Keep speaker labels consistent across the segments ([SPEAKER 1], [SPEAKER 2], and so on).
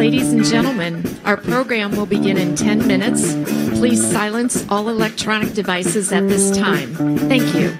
[SPEAKER 1] Ladies and gentlemen, our program will begin in 10 minutes. Please silence all electronic devices at this time. Thank you.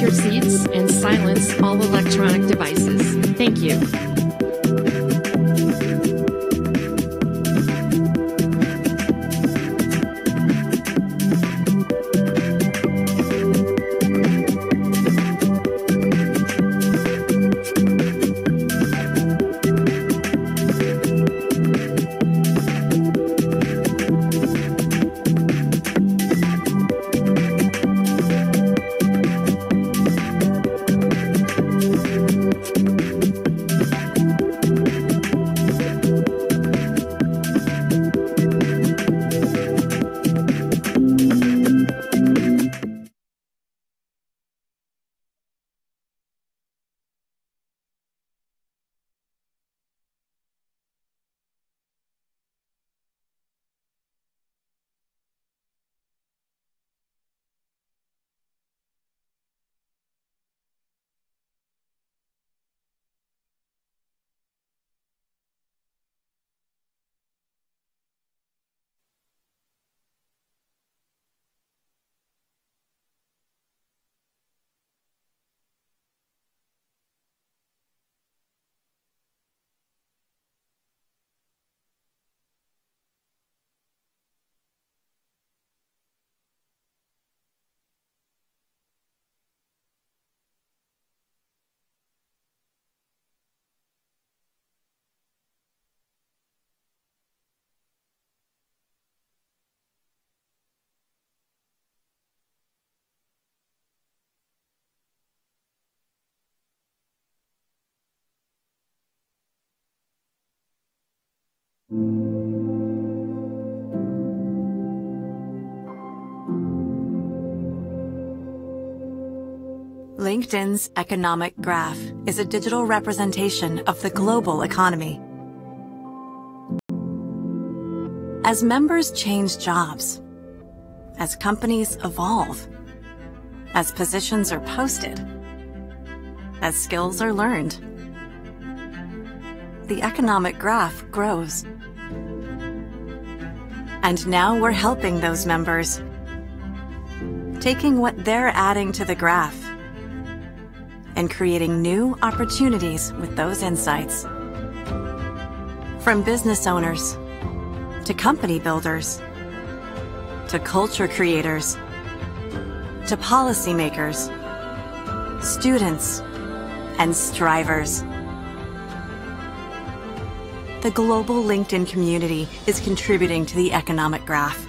[SPEAKER 1] your seats and silence all electronic devices. Thank you.
[SPEAKER 2] LinkedIn's economic graph is a digital representation of the global economy. As members change jobs, as companies evolve, as positions are posted, as skills are learned, the economic graph grows. And now we're helping those members, taking what they're adding to the graph and creating new opportunities with those insights. From business owners, to company builders, to culture creators, to policymakers, students, and strivers. The global LinkedIn community is contributing to the economic graph,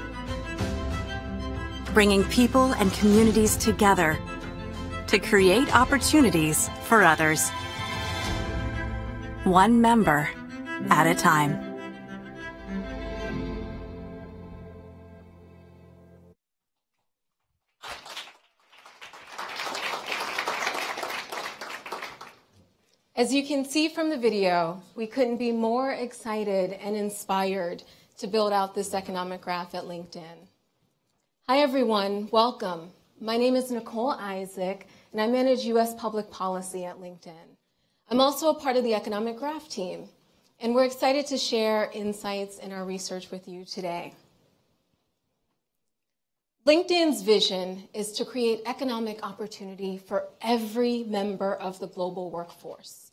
[SPEAKER 2] bringing people and communities together to create opportunities for others, one member at a time.
[SPEAKER 3] As you can see from the video, we couldn't be more excited and inspired to build out this economic graph at LinkedIn. Hi everyone, welcome. My name is Nicole Isaac, and I manage U.S. public policy at LinkedIn. I'm also a part of the economic graph team, and we're excited to share insights in our research with you today. LinkedIn's vision is to create economic opportunity for every member of the global workforce,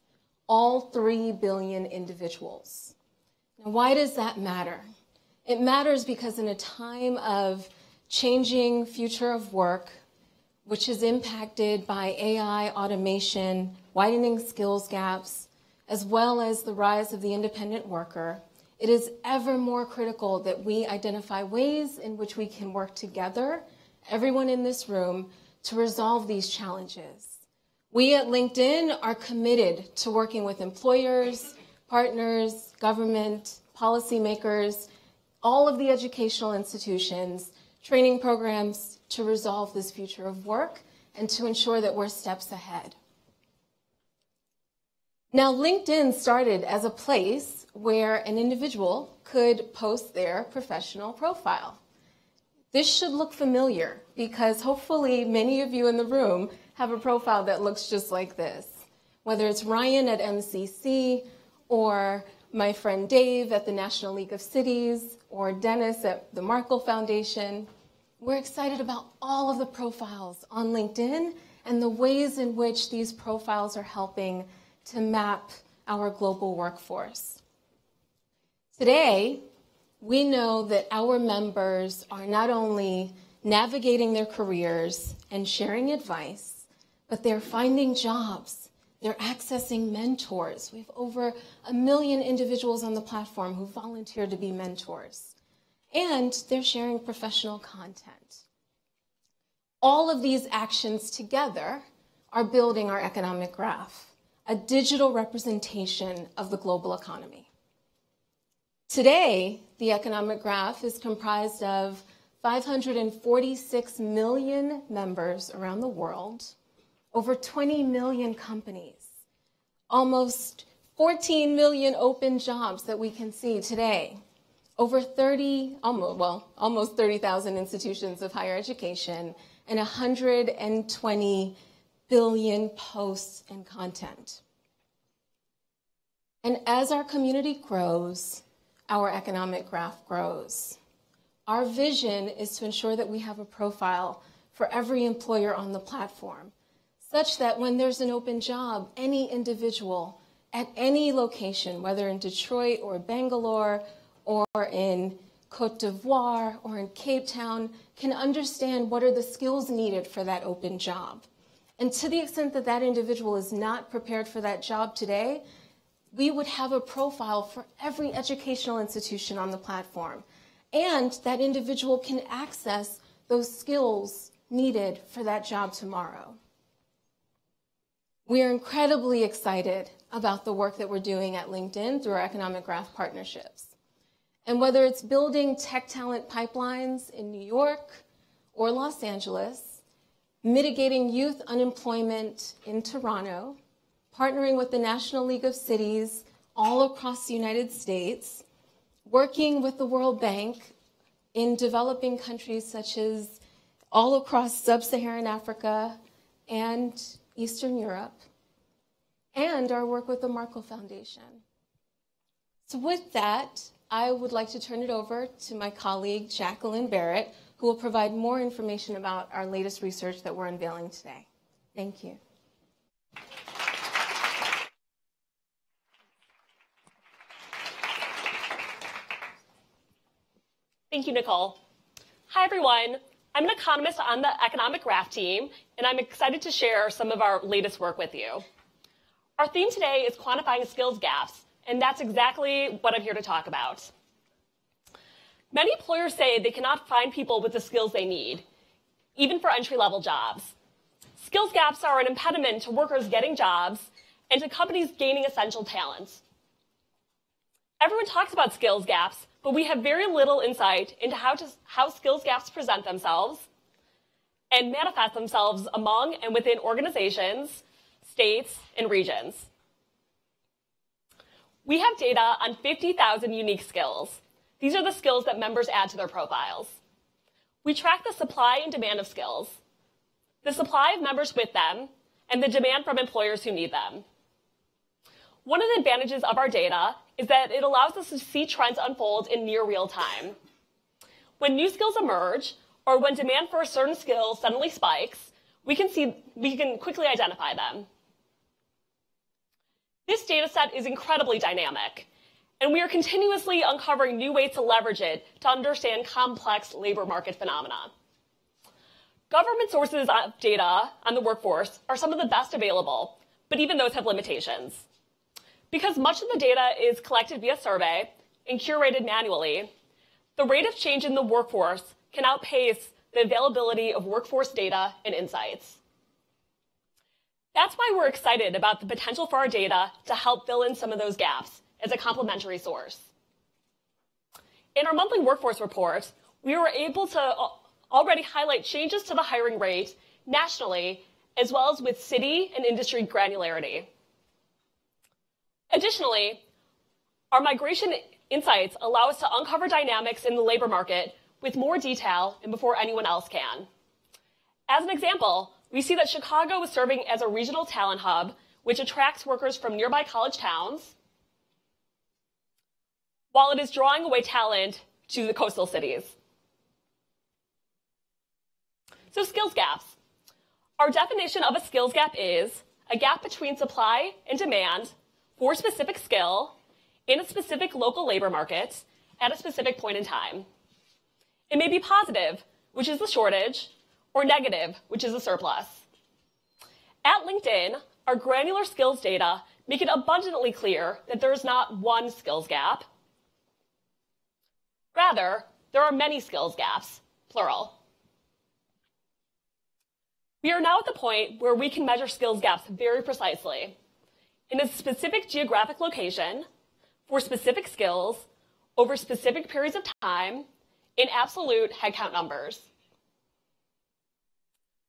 [SPEAKER 3] all 3 billion individuals. Now, why does that matter? It matters because in a time of changing future of work, which is impacted by AI, automation, widening skills gaps, as well as the rise of the independent worker, it is ever more critical that we identify ways in which we can work together, everyone in this room, to resolve these challenges. We at LinkedIn are committed to working with employers, partners, government, policymakers, all of the educational institutions, training programs to resolve this future of work and to ensure that we're steps ahead. Now, LinkedIn started as a place where an individual could post their professional profile. This should look familiar because hopefully many of you in the room have a profile that looks just like this, whether it's Ryan at MCC or my friend Dave at the National League of Cities or Dennis at the Markle Foundation. We're excited about all of the profiles on LinkedIn and the ways in which these profiles are helping to map our global workforce. Today, we know that our members are not only navigating their careers and sharing advice, but they're finding jobs. They're accessing mentors. We have over 1 million individuals on the platform who volunteer to be mentors. And they're sharing professional content. All of these actions together are building our economic graph, a digital representation of the global economy. Today, the economic graph is comprised of 546 million members around the world, over 20 million companies, almost 14 million open jobs that we can see today, over almost 30,000 institutions of higher education, and 120 billion posts and content. And as our community grows, our economic graph grows. Our vision is to ensure that we have a profile for every employer on the platform, such that when there's an open job, any individual at any location, whether in Detroit or Bangalore or in Cote d'Ivoire or in Cape Town, can understand what are the skills needed for that open job. And to the extent that that individual is not prepared for that job today, we would have a profile for every educational institution on the platform. And that individual can access those skills needed for that job tomorrow. We are incredibly excited about the work that we're doing at LinkedIn through our economic graph partnerships. And whether it's building tech talent pipelines in New York or Los Angeles, mitigating youth unemployment in Toronto, partnering with the National League of Cities all across the United States, working with the World Bank in developing countries such as all across sub-Saharan Africa and Eastern Europe, and our work with the Markle Foundation. So with that, I would like to turn it over to my colleague, Jacqueline Barrett, who will provide more information about our latest research that we're unveiling today. Thank you.
[SPEAKER 4] Thank you, Nicole. Hi, everyone. I'm an economist on the Economic Graph team, and I'm excited to share some of our latest work with you. Our theme today is quantifying skills gaps, and that's exactly what I'm here to talk about. Many employers say they cannot find people with the skills they need, even for entry-level jobs. Skills gaps are an impediment to workers getting jobs and to companies gaining essential talent. Everyone talks about skills gaps, but we have very little insight into how skills gaps present themselves and manifest themselves among and within organizations, states, and regions. We have data on 50,000 unique skills. These are the skills that members add to their profiles. We track the supply and demand of skills, the supply of members with them, and the demand from employers who need them. One of the advantages of our data is that it allows us to see trends unfold in near real time. When new skills emerge, or when demand for a certain skill suddenly spikes, we can quickly identify them. This data set is incredibly dynamic, and we are continuously uncovering new ways to leverage it to understand complex labor market phenomena. Government sources of data on the workforce are some of the best available, but even those have limitations. Because much of the data is collected via survey and curated manually, the rate of change in the workforce can outpace the availability of workforce data and insights. That's why we're excited about the potential for our data to help fill in some of those gaps as a complementary source. In our monthly workforce report, we were able to already highlight changes to the hiring rate nationally, as well as with city and industry granularity. Additionally, our migration insights allow us to uncover dynamics in the labor market with more detail and before anyone else can. As an example, we see that Chicago is serving as a regional talent hub, which attracts workers from nearby college towns, while it is drawing away talent to the coastal cities. So skills gaps. Our definition of a skills gap is a gap between supply and demand for a specific skill in a specific local labor market at a specific point in time. It may be positive, which is the shortage, or negative, which is a surplus. At LinkedIn, our granular skills data make it abundantly clear that there is not one skills gap. Rather, there are many skills gaps, plural. We are now at the point where we can measure skills gaps very precisely in a specific geographic location for specific skills over specific periods of time in absolute headcount numbers.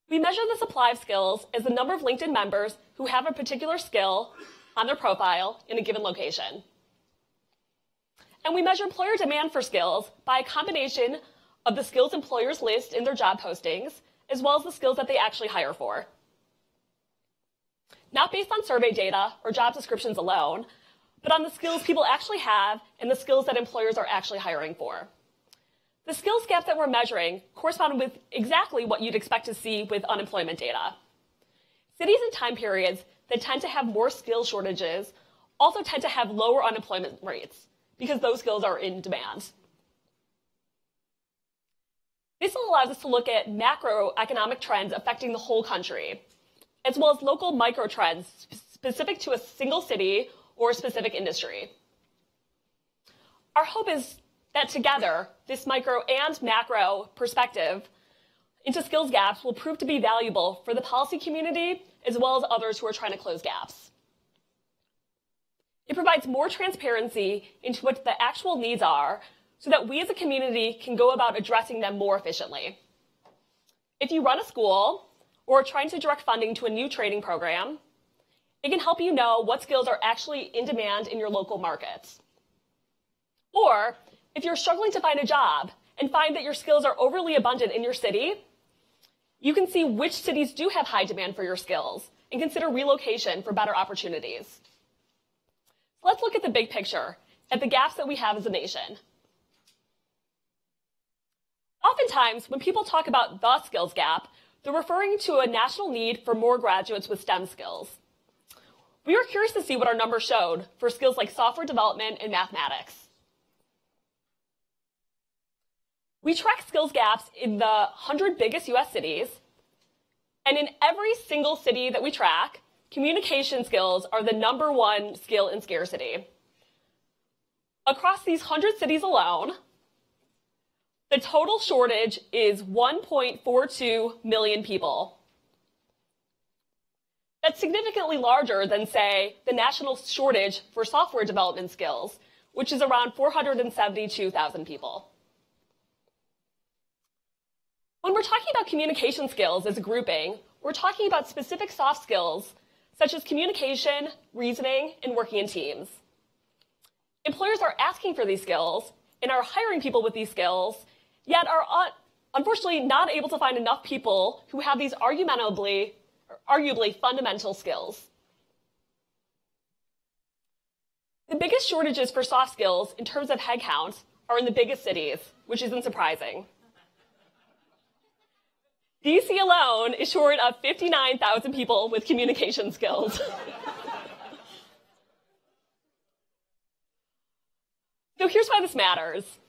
[SPEAKER 4] We measure the supply of skills as the number of LinkedIn members who have a particular skill on their profile in a given location. And we measure employer demand for skills by a combination of the skills employers list in their job postings, as well as the skills that they actually hire for. Not based on survey data or job descriptions alone, but on the skills people actually have and the skills that employers are actually hiring for. The skills gap that we're measuring correspond with exactly what you'd expect to see with unemployment data. Cities and time periods that tend to have more skill shortages also tend to have lower unemployment rates because those skills are in demand. This allows us to look at macroeconomic trends affecting the whole country, as well as local micro trends specific to a single city or a specific industry. Our hope is that together, this micro and macro perspective into skills gaps will prove to be valuable for the policy community as well as others who are trying to close gaps. It provides more transparency into what the actual needs are so that we as a community can go about addressing them more efficiently. If you run a school or are trying to direct funding to a new training program, It can help you know what skills are actually in demand in your local market. Or, if you're struggling to find a job and find that your skills are overly abundant in your city, you can see which cities do have high demand for your skills and consider relocation for better opportunities. Let's look at the big picture, at the gaps that we have as a nation. Oftentimes, when people talk about the skills gap, they're referring to a national need for more graduates with STEM skills. We were curious to see what our numbers showed for skills like software development and mathematics. We track skills gaps in the 100 biggest US cities, and in every single city that we track, communication skills are the #1 skill in scarcity. Across these 100 cities alone, the total shortage is 1.42 million people. That's significantly larger than, say, the national shortage for software development skills, which is around 472,000 people. When we're talking about communication skills as a grouping, we're talking about specific soft skills such as communication, reasoning, and working in teams. Employers are asking for these skills and are hiring people with these skills, yet are unfortunately not able to find enough people who have these arguably fundamental skills. The biggest shortages for soft skills in terms of headcount are in the biggest cities, which isn't surprising. DC alone is short of 59,000 people with communication skills. So here's why this matters.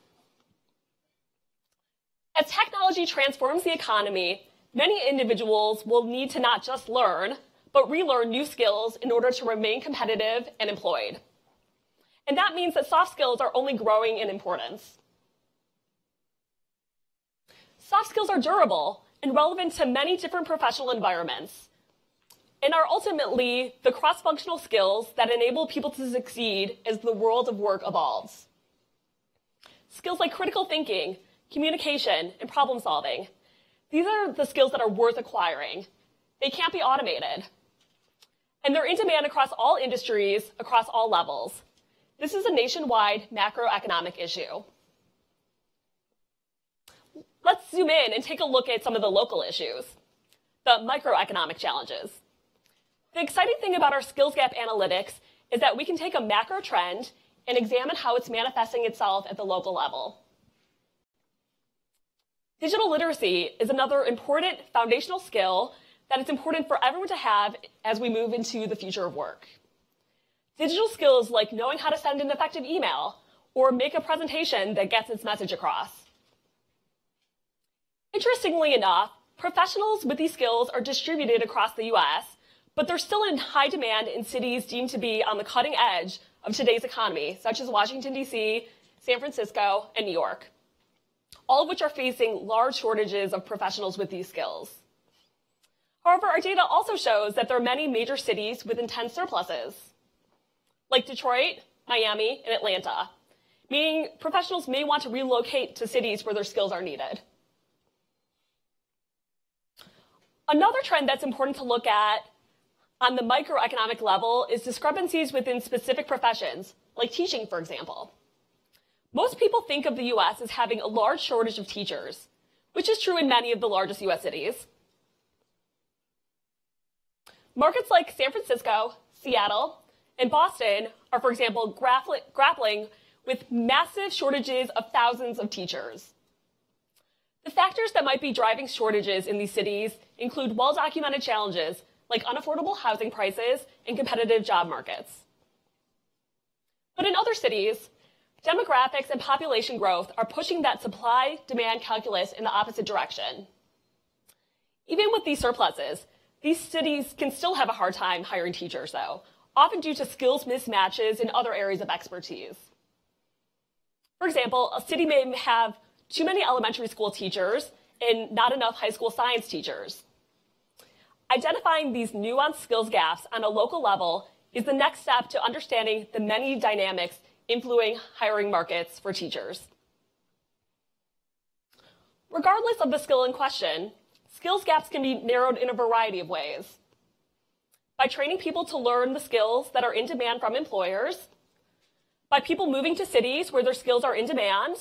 [SPEAKER 4] As technology transforms the economy, many individuals will need to not just learn, but relearn new skills in order to remain competitive and employed. And that means that soft skills are only growing in importance. Soft skills are durable and relevant to many different professional environments, and are ultimately the cross-functional skills that enable people to succeed as the world of work evolves. Skills like critical thinking, communication, and problem solving, these are the skills that are worth acquiring. They can't be automated. And they're in demand across all industries, across all levels. This is a nationwide macroeconomic issue. Let's zoom in and take a look at some of the local issues, the microeconomic challenges. The exciting thing about our skills gap analytics is that we can take a macro trend and examine how it's manifesting itself at the local level. Digital literacy is another important foundational skill that it's important for everyone to have as we move into the future of work. Digital skills like knowing how to send an effective email or make a presentation that gets its message across. Interestingly enough, professionals with these skills are distributed across the US, but they're still in high demand in cities deemed to be on the cutting edge of today's economy, such as Washington, D.C., San Francisco, and New York, all of which are facing large shortages of professionals with these skills. However, our data also shows that there are many major cities with intense surpluses, like Detroit, Miami, and Atlanta, meaning professionals may want to relocate to cities where their skills are needed. Another trend that's important to look at on the microeconomic level is discrepancies within specific professions, like teaching, for example. Most people think of the US as having a large shortage of teachers, which is true in many of the largest US cities. Markets like San Francisco, Seattle, and Boston are, for example, grappling with massive shortages of thousands of teachers. The factors that might be driving shortages in these cities include well-documented challenges like unaffordable housing prices and competitive job markets. But in other cities, demographics and population growth are pushing that supply-demand calculus in the opposite direction. Even with these surpluses, these cities can still have a hard time hiring teachers, though, often due to skills mismatches in other areas of expertise. For example, a city may have too many elementary school teachers and not enough high school science teachers. Identifying these nuanced skills gaps on a local level is the next step to understanding the many dynamics influencing hiring markets for teachers. Regardless of the skill in question, skills gaps can be narrowed in a variety of ways. by training people to learn the skills that are in demand from employers, by people moving to cities where their skills are in demand,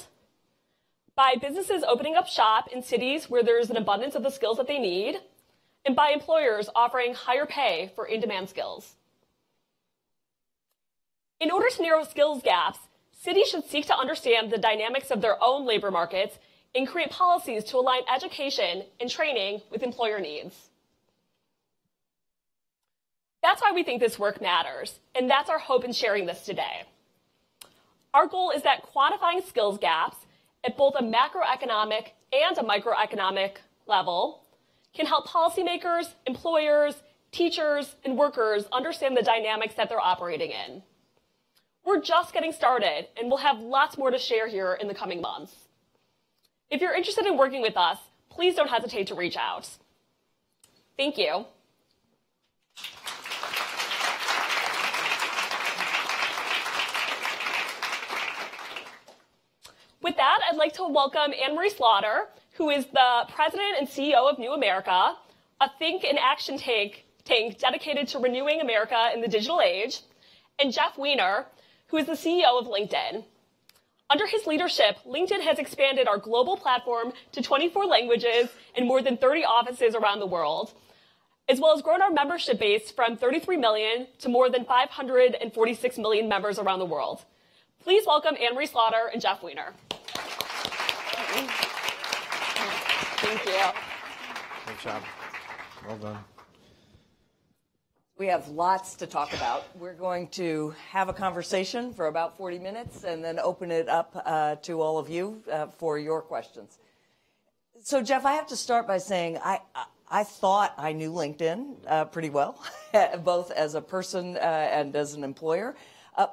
[SPEAKER 4] by businesses opening up shop in cities where there's an abundance of the skills that they need, and by employers offering higher pay for in-demand skills. In order to narrow skills gaps, cities should seek to understand the dynamics of their own labor markets and create policies to align education and training with employer needs. That's why we think this work matters, and that's our hope in sharing this today. Our goal is that quantifying skills gaps at both a macroeconomic and a microeconomic level can help policymakers, employers, teachers, and workers understand the dynamics that they're operating in. We're just getting started, and we'll have lots more to share here in the coming months. If you're interested in working with us, please don't hesitate to reach out. Thank you. With that, I'd like to welcome Anne-Marie Slaughter, who is the president and CEO of New America, a think and action tank dedicated to renewing America in the digital age, and Jeff Weiner, who is the CEO of LinkedIn. Under his leadership, LinkedIn has expanded our global platform to 24 languages and more than 30 offices around the world, as well as grown our membership base from 33 million to more than 546 million members around the world. Please welcome Anne-Marie Slaughter and Jeff Weiner. Thank you.
[SPEAKER 5] Great job. Well done.
[SPEAKER 6] We have lots to talk about. We're going to have a conversation for about 40 minutes and then open it up to all of you for your questions. So, Jeff, I have to start by saying I thought I knew LinkedIn pretty well, both as a person and as an employer.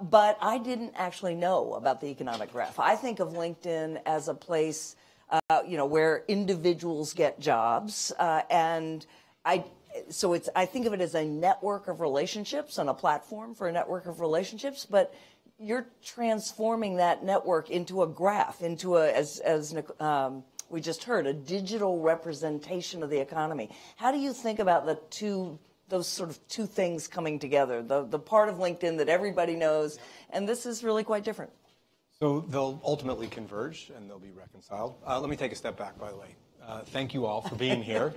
[SPEAKER 6] But I didn't actually know about the economic graph. I think of LinkedIn as a place, where individuals get jobs, and I think of it as a network of relationships and a platform for a network of relationships. But you're transforming that network into a graph, into as we just heard, a digital representation of the economy. How do you think about those sort of two things coming together, the part of LinkedIn that everybody knows, and this is really quite different?
[SPEAKER 5] So they'll ultimately converge and they'll be reconciled. Let me take a step back, by the way. Thank you all for being here.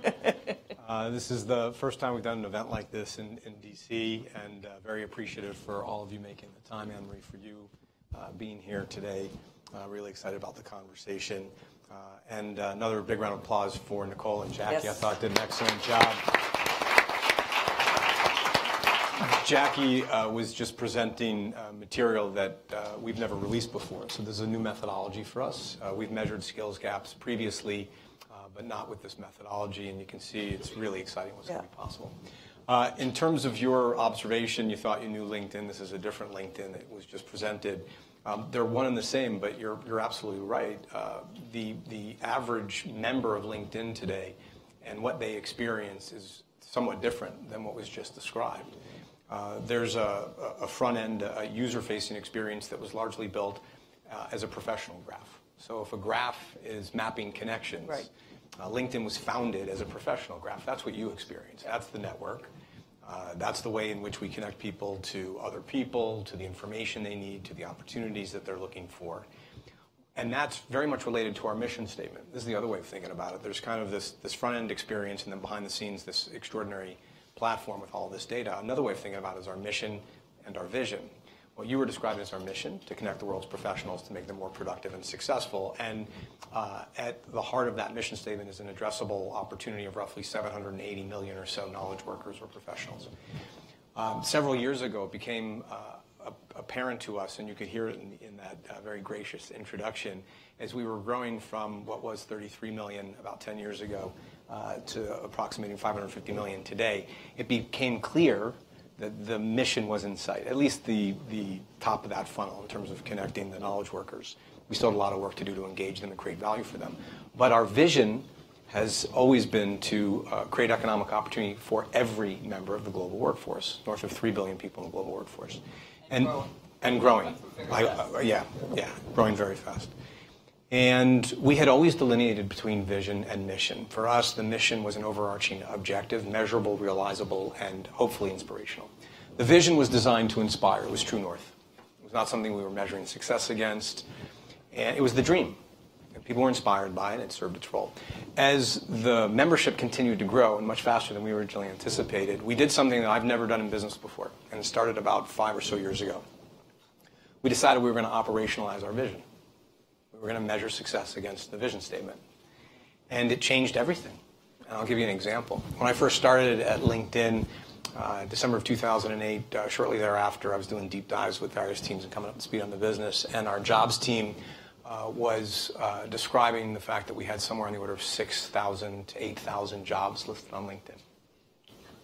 [SPEAKER 5] This is the first time we've done an event like this in D.C., and very appreciative for all of you making the time, Anne-Marie, for you being here today. Really excited about the conversation. And another big round of applause for Nicole and Jackie.
[SPEAKER 6] Yes.
[SPEAKER 5] I thought did an excellent job. Jackie was just presenting material that we've never released before. So this is a new methodology for us. We've measured skills gaps previously, but not with this methodology. And you can see it's really exciting what's going to be possible. In terms of your observation, you thought you knew LinkedIn. This is a different LinkedIn that was just presented. They're one and the same, but you're absolutely right. The average member of LinkedIn today and what they experience is somewhat different than what was just described. There's a front-end, user-facing experience that was largely built as a professional graph. So if a graph is mapping connections,
[SPEAKER 6] right.
[SPEAKER 5] LinkedIn was founded as a professional graph. That's what you experience. That's the network. That's the way in which we connect people to other people, to the information they need, to the opportunities that they're looking for. And that's very much related to our mission statement. This is the other way of thinking about it. There's kind of this front-end experience, and then behind the scenes, this extraordinary platform with all this data. Another way of thinking about it is our mission and our vision. What you were describing is our mission, to connect the world's professionals, to make them more productive and successful. And at the heart of that mission statement is an addressable opportunity of roughly 780 million or so knowledge workers or professionals. Several years ago, it became apparent to us, and you could hear it in that very gracious introduction, as we were growing from what was 33 million about 10 years ago to approximating 550 million today. It became clear that the mission was in sight, at least the top of that funnel in terms of connecting the knowledge workers. We still have a lot of work to do to engage them and create value for them. But our vision has always been to create economic opportunity for every member of the global workforce, north of 3 billion people in the global workforce. And growing. Growing very fast. And we had always delineated between vision and mission. For us, the mission was an overarching objective, measurable, realizable, and hopefully inspirational. The vision was designed to inspire. It was true north. It was not something we were measuring success against. And it was the dream. And people were inspired by it, and it served its role. As the membership continued to grow, and much faster than we originally anticipated, we did something that I've never done in business before, and it started about 5 or so years ago. We decided we were going to operationalize our vision. We were going to measure success against the vision statement. And it changed everything. And I'll give you an example. When I first started at LinkedIn, December of 2008, shortly thereafter, I was doing deep dives with various teams and coming up to speed on the business. And our jobs team was describing the fact that we had somewhere on the order of 6,000 to 8,000 jobs listed on LinkedIn.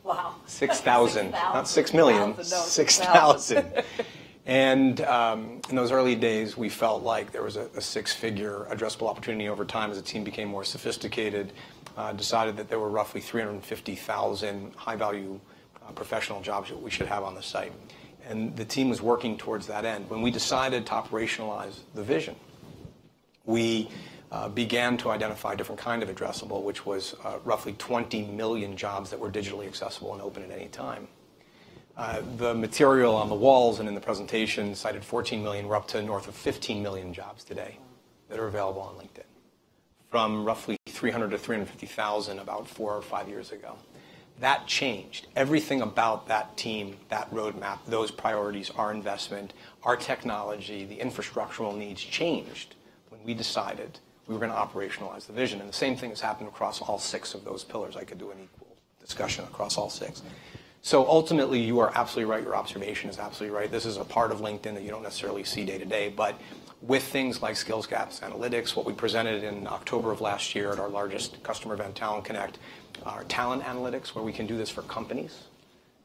[SPEAKER 6] Wow.
[SPEAKER 5] 6,000, not 6 million, 6,000. And in those early days, we felt like there was a six-figure addressable opportunity over time as the team became more sophisticated, decided that there were roughly 350,000 high-value professional jobs that we should have on the site. And the team was working towards that end. When we decided to operationalize the vision, we began to identify a different kind of addressable, which was roughly 20 million jobs that were digitally accessible and open at any time. The material on the walls and in the presentation cited 14 million. We're up to north of 15 million jobs today that are available on LinkedIn, from roughly 300 to 350,000 about 4 or 5 years ago. That changed. Everything about that team, that roadmap, those priorities, our investment, our technology, the infrastructural needs changed when we decided we were going to operationalize the vision. And the same thing has happened across all 6 of those pillars. I could do an equal discussion across all 6. So ultimately, you are absolutely right. Your observation is absolutely right. This is a part of LinkedIn that you don't necessarily see day to day. But with things like skills gaps analytics, what we presented in October of last year at our largest customer event, Talent Connect, our talent analytics, where we can do this for companies.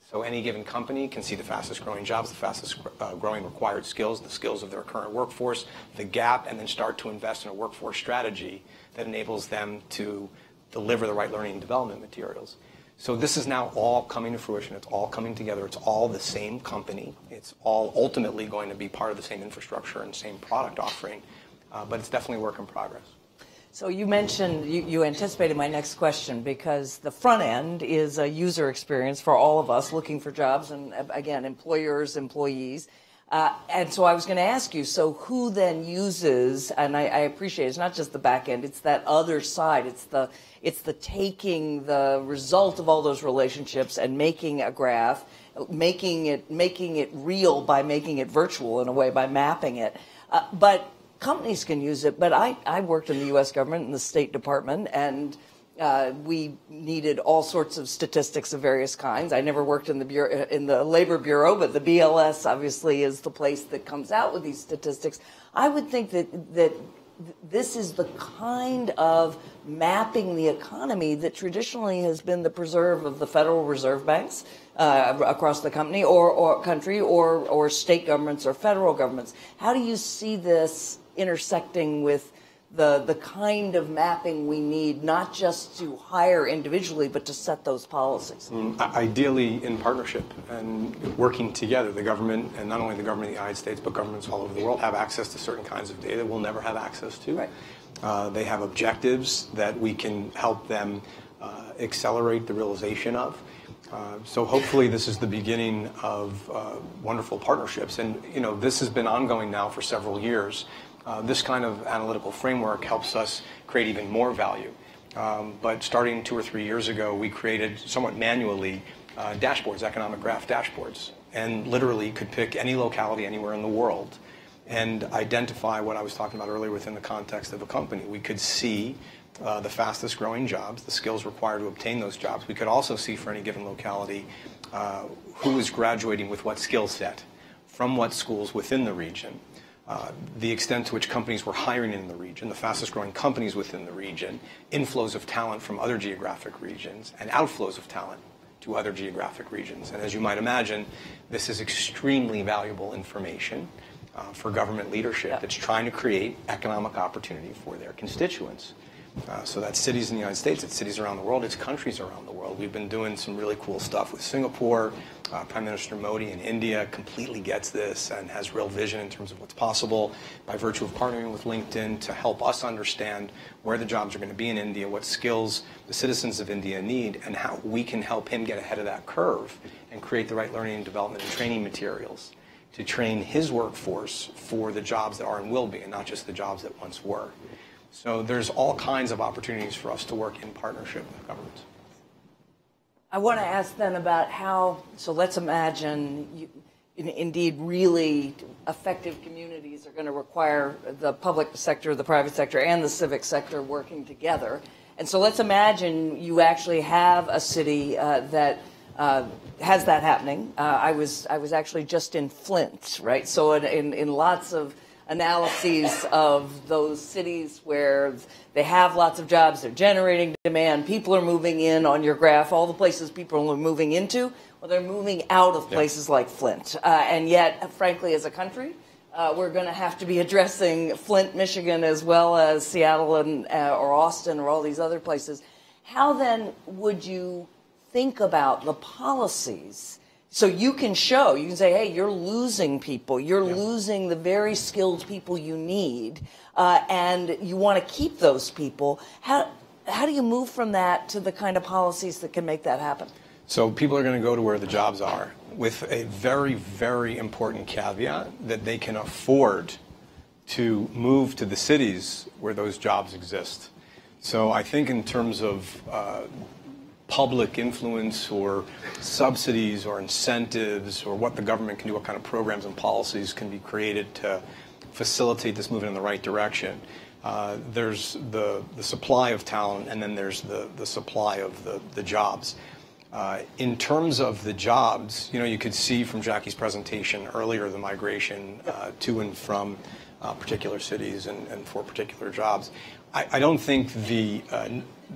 [SPEAKER 5] So any given company can see the fastest growing jobs, the fastest growing required skills, the skills of their current workforce, the gap, and then start to invest in a workforce strategy that enables them to deliver the right learning and development materials. So this is now all coming to fruition. It's all coming together. It's all the same company. It's all ultimately going to be part of the same infrastructure and same product offering, but it's definitely a work in progress.
[SPEAKER 6] So you mentioned, you anticipated my next question, because the front end is a user experience for all of us looking for jobs, and again, employers, employees. And so I was going to ask you, so who then uses, and I appreciate it's not just the back end, it's that other side, it's the taking the result of all those relationships and making a graph, making it real by making it virtual in a way, by mapping it. But companies can use it, but I worked in the U.S. government, in the State Department, and we needed all sorts of statistics of various kinds. I never worked in the Labor Bureau, but the BLS obviously is the place that comes out with these statistics. I would think that this is the kind of mapping the economy that traditionally has been the preserve of the Federal Reserve banks across the country, or state governments or federal governments. How do you see this intersecting with the kind of mapping we need, not just to hire individually, but to set those policies?
[SPEAKER 5] Ideally in partnership and working together. The government, and not only the government of the United States, but governments all over the world, have access to certain kinds of data we'll never have access to. Right. They have objectives that we can help them accelerate the realization of. So hopefully this is the beginning of wonderful partnerships. And this has been ongoing now for several years. This kind of analytical framework helps us create even more value. But starting 2 or 3 years ago, we created, somewhat manually, dashboards, economic graph dashboards, and literally could pick any locality anywhere in the world and identify what I was talking about earlier within the context of a company. We could see the fastest growing jobs, the skills required to obtain those jobs. We could also see for any given locality who is graduating with what skill set, from what schools within the region. The extent to which companies were hiring in the region, the fastest growing companies within the region, inflows of talent from other geographic regions, and outflows of talent to other geographic regions. And as you might imagine, this is extremely valuable information for government leadership that's trying to create economic opportunity for their constituents. So that's cities in the United States, it's cities around the world, it's countries around the world. We've been doing some really cool stuff with Singapore, Prime Minister Modi in India completely gets this and has real vision in terms of what's possible by virtue of partnering with LinkedIn to help us understand where the jobs are going to be in India, what skills the citizens of India need, and how we can help him get ahead of that curve and create the right learning and development and training materials to train his workforce for the jobs that are and will be, and not just the jobs that once were. So there's all kinds of opportunities for us to work in partnership with governments.
[SPEAKER 6] I want to ask then about how, so let's imagine indeed really effective communities are going to require the public sector, the private sector, and the civic sector working together. And so let's imagine you actually have a city that has that happening. I was actually just in Flint, right? So in lots of analyses of those cities where they have lots of jobs, they're generating demand, people are moving in on your graph, all the places people are moving into, well, they're moving out of places like Flint. And yet, frankly, as a country, we're going to have to be addressing Flint, Michigan, as well as Seattle and or Austin or all these other places. How then would you think about the policies? So you can show, you can say, hey, you're losing people. You're losing the very skilled people you need, and you want to keep those people. How do you move from that to the kind of policies that can make that happen?
[SPEAKER 5] So people are going to go to where the jobs are with a very, very important caveat that they can afford to move to the cities where those jobs exist. So I think in terms of public influence or subsidies or incentives or what the government can do, what kind of programs and policies can be created to facilitate this movement in the right direction. There's the supply of talent, and then there's the supply of the jobs. In terms of the jobs, you could see from Jackie's presentation earlier the migration to and from particular cities and for particular jobs. I don't think the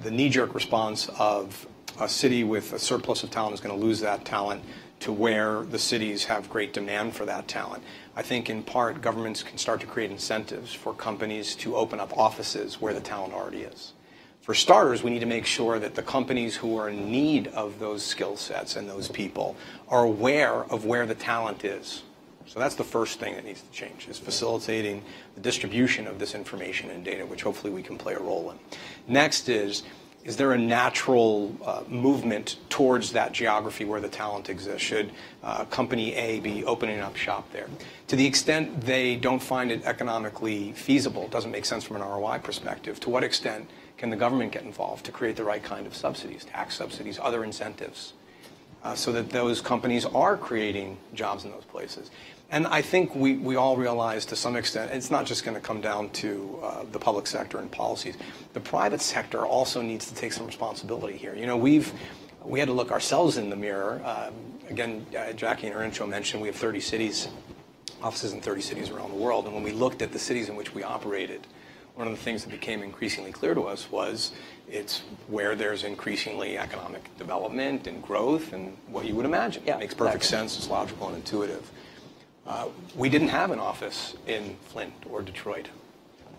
[SPEAKER 5] knee-jerk response of a city with a surplus of talent is going to lose that talent to where the cities have great demand for that talent. I think in part governments can start to create incentives for companies to open up offices where the talent already is. For starters, we need to make sure that the companies who are in need of those skill sets and those people are aware of where the talent is. So that's the first thing that needs to change, is facilitating the distribution of this information and data, which hopefully we can play a role in. Next is there a natural movement towards that geography where the talent exists? Should company A be opening up shop there? To the extent they don't find it economically feasible, doesn't make sense from an ROI perspective, to what extent can the government get involved to create the right kind of subsidies, tax subsidies, other incentives, so that those companies are creating jobs in those places? And I think we all realize to some extent it's not just going to come down to the public sector and policies. The private sector also needs to take some responsibility here. We had to look ourselves in the mirror. Again, Jackie in her intro mentioned we have 30 cities, offices in 30 cities around the world. And when we looked at the cities in which we operated, one of the things that became increasingly clear to us was it's where there's increasingly economic development and growth and what you would imagine. It makes perfect sense. It's logical and intuitive. We didn't have an office in Flint or Detroit.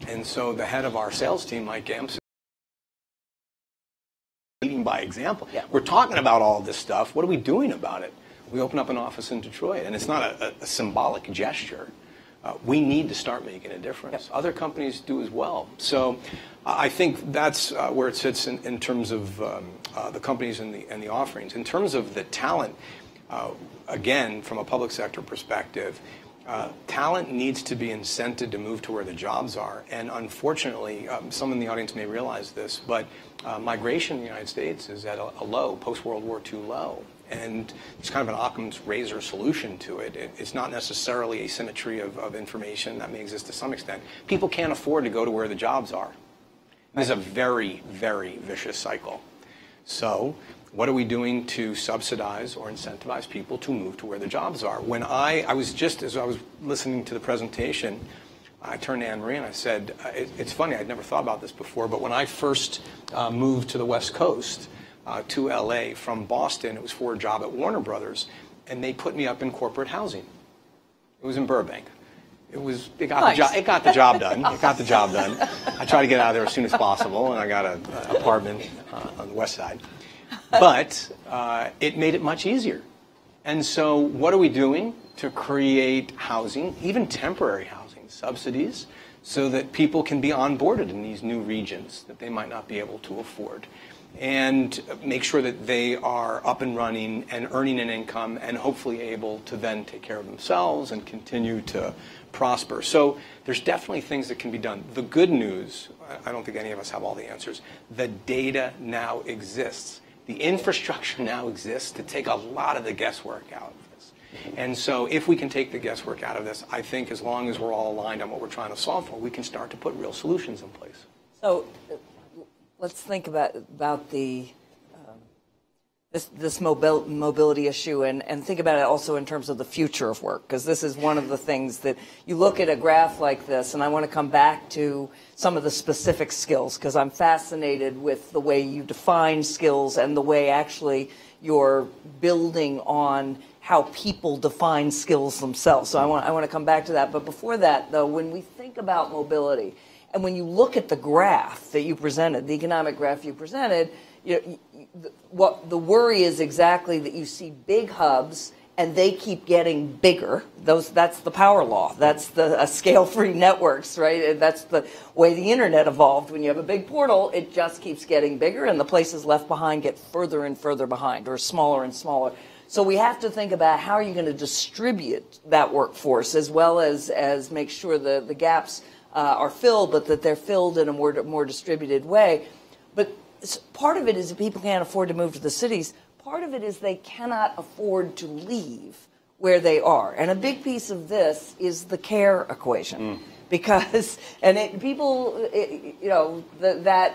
[SPEAKER 5] And so the head of our sales team, Mike Gamps, leading by example. We're talking about all this stuff. What are we doing about it? We open up an office in Detroit, and it's not a symbolic gesture. We need to start making a difference. Other companies do as well. So I think that's where it sits in terms of the companies and the offerings. In terms of the talent, again, from a public sector perspective, talent needs to be incented to move to where the jobs are. And unfortunately, some in the audience may realize this, but migration in the United States is at a low, post-World War II low. And it's kind of an Occam's razor solution to it. It's not necessarily asymmetry of information that may exist to some extent. People can't afford to go to where the jobs are. This is a very, very vicious cycle. So what are we doing to subsidize or incentivize people to move to where the jobs are? When I was just, as I was listening to the presentation, I turned to Anne-Marie and I said, it's funny, I'd never thought about this before, but when I first moved to the West Coast, to LA from Boston, it was for a job at Warner Brothers, and they put me up in corporate housing. It was in Burbank. It got the job done. It got the job done. I tried to get out of there as soon as possible, and I got an apartment on the west side. But it made it much easier. And so what are we doing to create housing, even temporary housing, subsidies, so that people can be onboarded in these new regions that they might not be able to afford, and make sure that they are up and running and earning an income and hopefully able to then take care of themselves and continue to prosper. So there's definitely things that can be done. The good news, I don't think any of us have all the answers, the data now exists. The infrastructure now exists to take a lot of the guesswork out of this. And so if we can take the guesswork out of this, I think as long as we're all aligned on what we're trying to solve for, we can start to put real solutions in place.
[SPEAKER 6] So let's think about the this mobility issue and think about it also in terms of the future of work, because this is one of the things that you look at a graph like this, and I want to come back to some of the specific skills, because I'm fascinated with the way you define skills and the way actually you're building on how people define skills themselves. So I want to come back to that. But before that, though, when we think about mobility, and when you look at the graph that you presented, the economic graph you presented, what the worry is exactly that you see big hubs and they keep getting bigger. That's the power law. That's the scale-free networks, right? And that's the way the internet evolved. When you have a big portal, it just keeps getting bigger, and the places left behind get further and further behind, or smaller and smaller. So we have to think about how are you going to distribute that workforce, as well as make sure the gaps are filled, but that they're filled in a more distributed way. But part of it is that people can't afford to move to the cities. Part of it is they cannot afford to leave where they are. And a big piece of this is the care equation. Because, that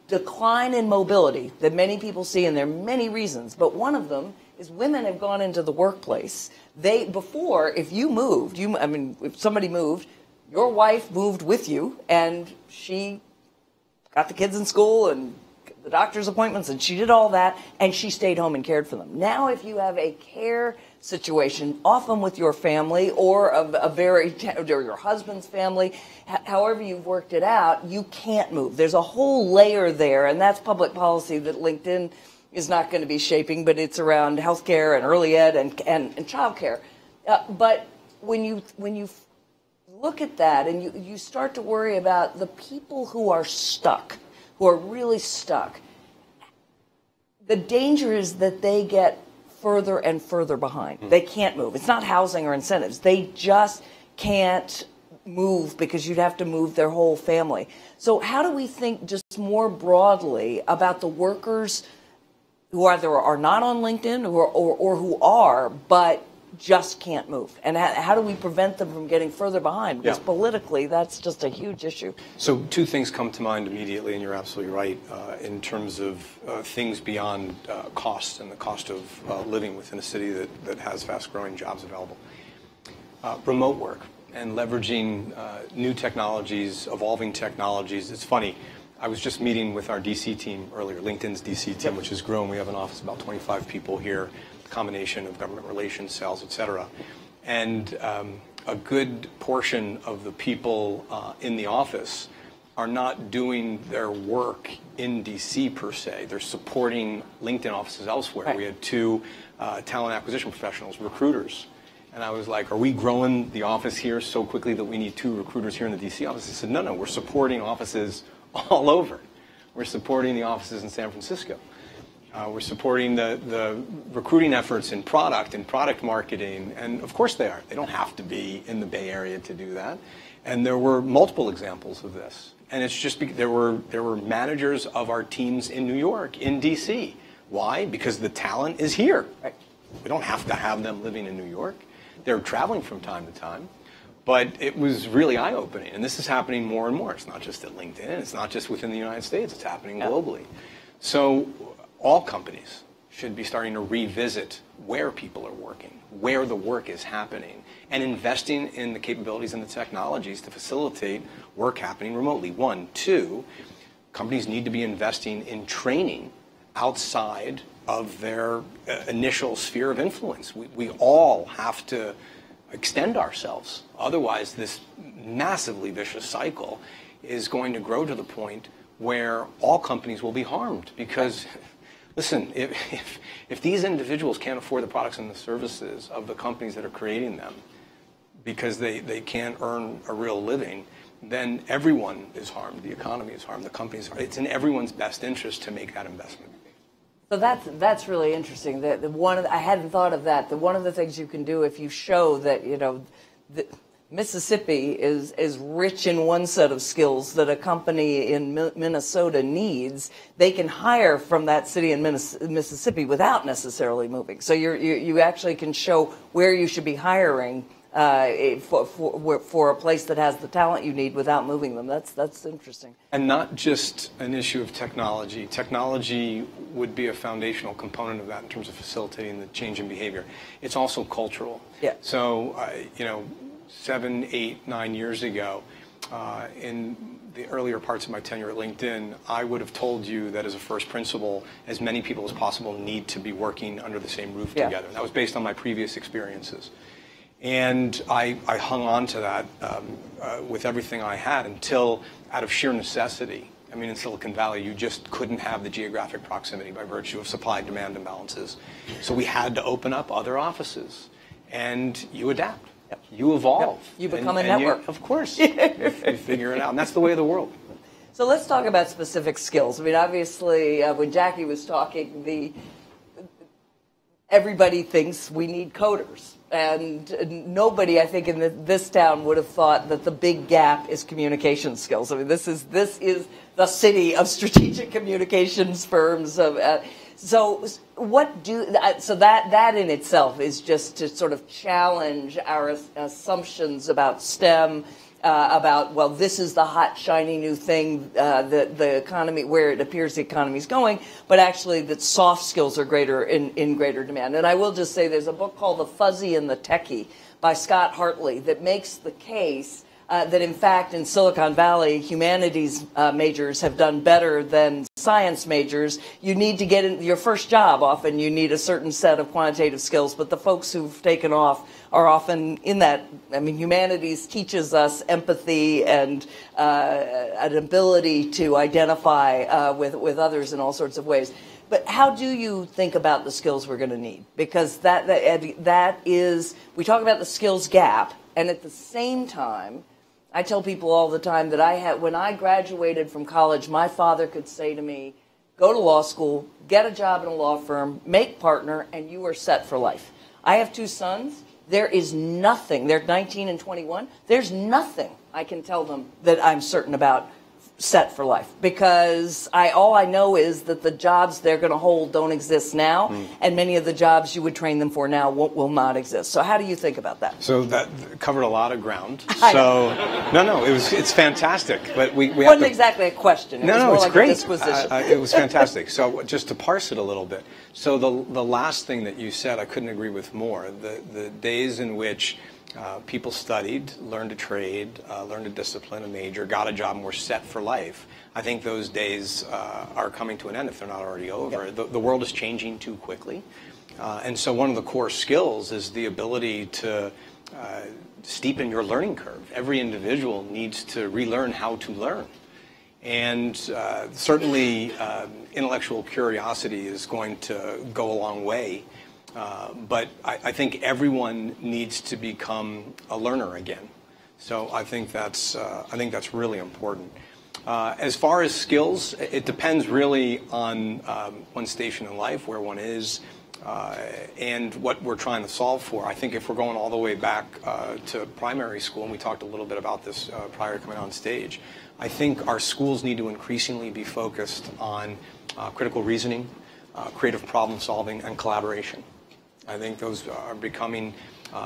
[SPEAKER 6] decline in mobility that many people see, and there are many reasons, but one of them is women have gone into the workplace. Before, if you moved, if somebody moved, your wife moved with you, and she got the kids in school and the doctor's appointments, and she did all that, and she stayed home and cared for them. Now, if you have a care situation, often with your family or or your husband's family, however you've worked it out, you can't move. There's a whole layer there, and that's public policy that LinkedIn is not going to be shaping, but it's around healthcare and early ed and childcare. But when you look at that and you start to worry about the people who are stuck, who are really stuck, the danger is that they get further and further behind. They can't move. It's not housing or incentives. They just can't move because you'd have to move their whole family. So how do we think just more broadly about the workers who either are not on LinkedIn or who are, but just can't move? And how do we prevent them from getting further behind? Because politically, that's just a huge issue.
[SPEAKER 5] So two things come to mind immediately, and you're absolutely right, in terms of things beyond cost and the cost of living within a city that has fast-growing jobs available. Remote work and leveraging new technologies, evolving technologies. It's funny. I was just meeting with our DC team earlier, LinkedIn's DC team, which has grown. We have an office of about 25 people here, a combination of government relations, sales, et cetera. And a good portion of the people in the office are not doing their work in DC per se. They're supporting LinkedIn offices elsewhere. Right. We had two talent acquisition professionals, recruiters. And I was like, are we growing the office here so quickly that we need two recruiters here in the DC office? They said, no, we're supporting offices all over. We're supporting the offices in San Francisco. We're supporting the recruiting efforts in product and product marketing, and of course they are. They don't have to be in the Bay Area to do that. And there were multiple examples of this. And it's just there were managers of our teams in New York, in DC. Why? Because the talent is here. Right. We don't have to have them living in New York. They're traveling from time to time. But it was really eye-opening, and this is happening more and more. It's not just at LinkedIn. It's not just within the United States. It's happening globally. So all companies should be starting to revisit where people are working, where the work is happening, and investing in the capabilities and the technologies to facilitate work happening remotely. One. Two, companies need to be investing in training outside of their initial sphere of influence. We all have to extend ourselves. Otherwise, this massively vicious cycle is going to grow to the point where all companies will be harmed because, Listen, if these individuals can't afford the products and the services of the companies that are creating them because they can't earn a real living, then everyone is harmed. The economy is harmed. The companies are. It's in everyone's best interest to make that investment.
[SPEAKER 6] So that's really interesting. I hadn't thought of that. One of the things you can do if you show that Mississippi is rich in one set of skills that a company in Minnesota needs, they can hire from that city in Mississippi without necessarily moving. So you actually can show where you should be hiring for a place that has the talent you need without moving them. That's interesting.
[SPEAKER 5] And not just an issue of technology. Technology would be a foundational component of that in terms of facilitating the change in behavior. It's also cultural.
[SPEAKER 6] Yeah.
[SPEAKER 5] So, 7, 8, 9 years ago, in the earlier parts of my tenure at LinkedIn, I would have told you that as a first principle, as many people as possible need to be working under the same roof together. That was based on my previous experiences. And I hung on to that with everything I had until, out of sheer necessity, I mean, in Silicon Valley, you just couldn't have the geographic proximity by virtue of supply-demand imbalances. So we had to open up other offices, and you adapt. Yep. You evolve.
[SPEAKER 6] Yep. You become a network.
[SPEAKER 5] Of course. You figure it out, and that's the way of the world.
[SPEAKER 6] So let's talk about specific skills. I mean, obviously, when Jackie was talking, everybody thinks we need coders. And nobody, I think, in this town would have thought that the big gap is communication skills. I mean, this is the city of strategic communications firms. So that in itself is just to sort of challenge our assumptions about STEM. About, this is the hot, shiny new thing, the economy, where it appears the economy is going, but actually that soft skills are in greater demand. And I will just say there's a book called The Fuzzy and the Techie by Scott Hartley that makes the case that, in fact, in Silicon Valley, humanities majors have done better than science majors. You need to get in your first job. Often you need a certain set of quantitative skills, but the folks who've taken off are often in that. I mean, humanities teaches us empathy and an ability to identify with others in all sorts of ways. But how do you think about the skills we're going to need? Because that is, we talk about the skills gap, and at the same time, I tell people all the time that when I graduated from college, my father could say to me, go to law school, get a job in a law firm, make partner, and you are set for life. I have 2 sons. There is nothing, they're 19 and 21, there's nothing I can tell them that I'm certain about set for life, because all I know is that the jobs they're going to hold don't exist now, and many of the jobs you would train them for now will not exist. So how do you think about that?
[SPEAKER 5] So that covered a lot of ground. So no, it's fantastic. But we
[SPEAKER 6] wasn't exactly a question. It was more
[SPEAKER 5] it's
[SPEAKER 6] like
[SPEAKER 5] great.
[SPEAKER 6] A disposition.
[SPEAKER 5] It was fantastic. So just to parse it a little bit. So the last thing that you said, I couldn't agree with more. The days in which people studied, learned a trade, learned a discipline, a major, got a job, and were set for life. I think those days are coming to an end if they're not already over. Yep. The world is changing too quickly. And so one of the core skills is the ability to steepen your learning curve. Every individual needs to relearn how to learn. And certainly intellectual curiosity is going to go a long way. But I think everyone needs to become a learner again. So I think that's really important. As far as skills, it depends really on one's station in life, where one is, and what we're trying to solve for. I think if we're going all the way back to primary school, and we talked a little bit about this prior to coming on stage, I think our schools need to increasingly be focused on critical reasoning, creative problem solving, and collaboration. I think those are becoming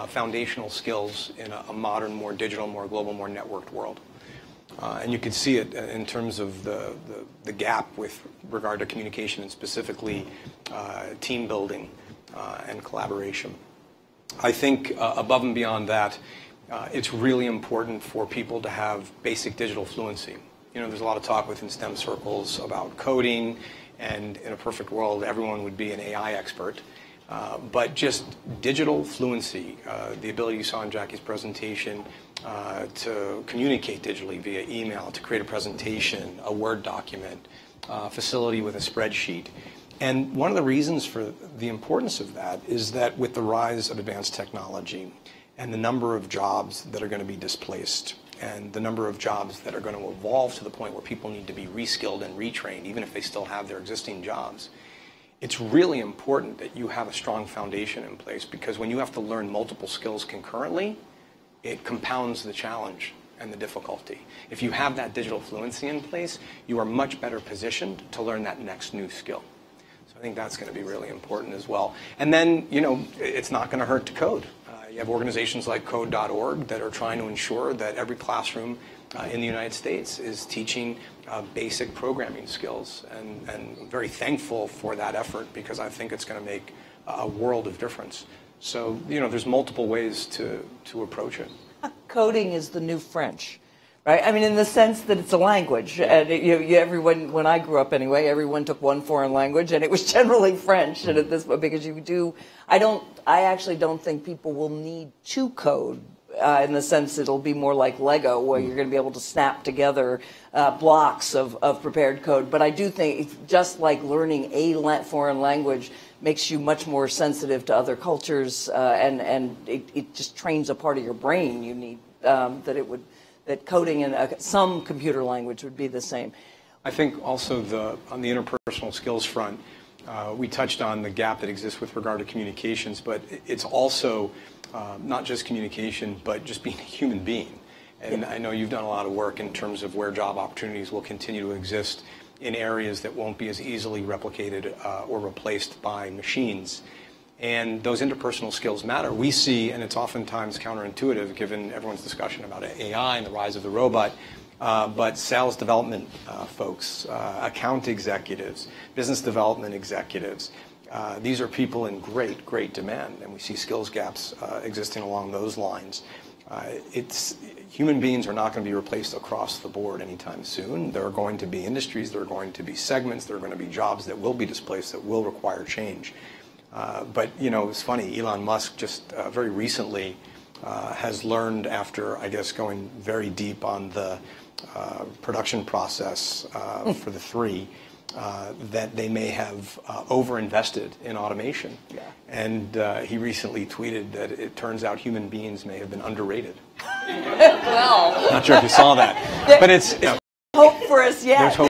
[SPEAKER 5] foundational skills in a modern, more digital, more global, more networked world. And you can see it in terms of the gap with regard to communication, and specifically team building and collaboration. I think above and beyond that, it's really important for people to have basic digital fluency. There's a lot of talk within STEM circles about coding, and in a perfect world, everyone would be an AI expert. But just digital fluency, the ability you saw in Jackie's presentation to communicate digitally via email, to create a presentation, a Word document, facility with a spreadsheet, And one of the reasons for the importance of that is that with the rise of advanced technology and the number of jobs that are going to be displaced and the number of jobs that are going to evolve to the point where people need to be reskilled and retrained, even if they still have their existing jobs, it's really important that you have a strong foundation in place, because when you have to learn multiple skills concurrently, it compounds the challenge and the difficulty. If you have that digital fluency in place, you are much better positioned to learn that next new skill. So I think that's going to be really important as well. And then, you know, it's not going to hurt to code. You have organizations like code.org that are trying to ensure that every classroom in the United States is teaching basic programming skills. And I'm very thankful for that effort, because I think it's going to make a world of difference. So, you know, there's multiple ways to approach it.
[SPEAKER 6] Coding is the new French, right? I mean, in the sense that it's a language. And everyone, when I grew up anyway, everyone took one foreign language, and it was generally French. And at this point, because I actually don't think people will need to code. In the sense it'll be more like Lego, where you're going to be able to snap together blocks of prepared code. But I do think, just like learning a foreign language makes you much more sensitive to other cultures, and it just trains a part of your brain you need, that coding in some computer language would be the same.
[SPEAKER 5] I think also on the interpersonal skills front, we touched on the gap that exists with regard to communications, but it's also not just communication, but just being a human being. And I know you've done a lot of work in terms of where job opportunities will continue to exist in areas that won't be as easily replicated or replaced by machines. And those interpersonal skills matter. We see, and it's oftentimes counterintuitive given everyone's discussion about AI and the rise of the robot, but sales development folks, account executives, business development executives, these are people in great demand, and we see skills gaps existing along those lines. Human beings are not going to be replaced across the board anytime soon. There are going to be industries, there are going to be segments, there are going to be jobs that will be displaced, that will require change. But, you know, it's funny, Elon Musk just very recently has learned, after, I guess, going very deep on the production process for the 3, that they may have overinvested in automation. Yeah. And he recently tweeted that it turns out human beings may have been underrated.
[SPEAKER 6] Well,
[SPEAKER 5] not sure if you saw that, but it's, you know,
[SPEAKER 6] hope for us yet.
[SPEAKER 5] There's hope.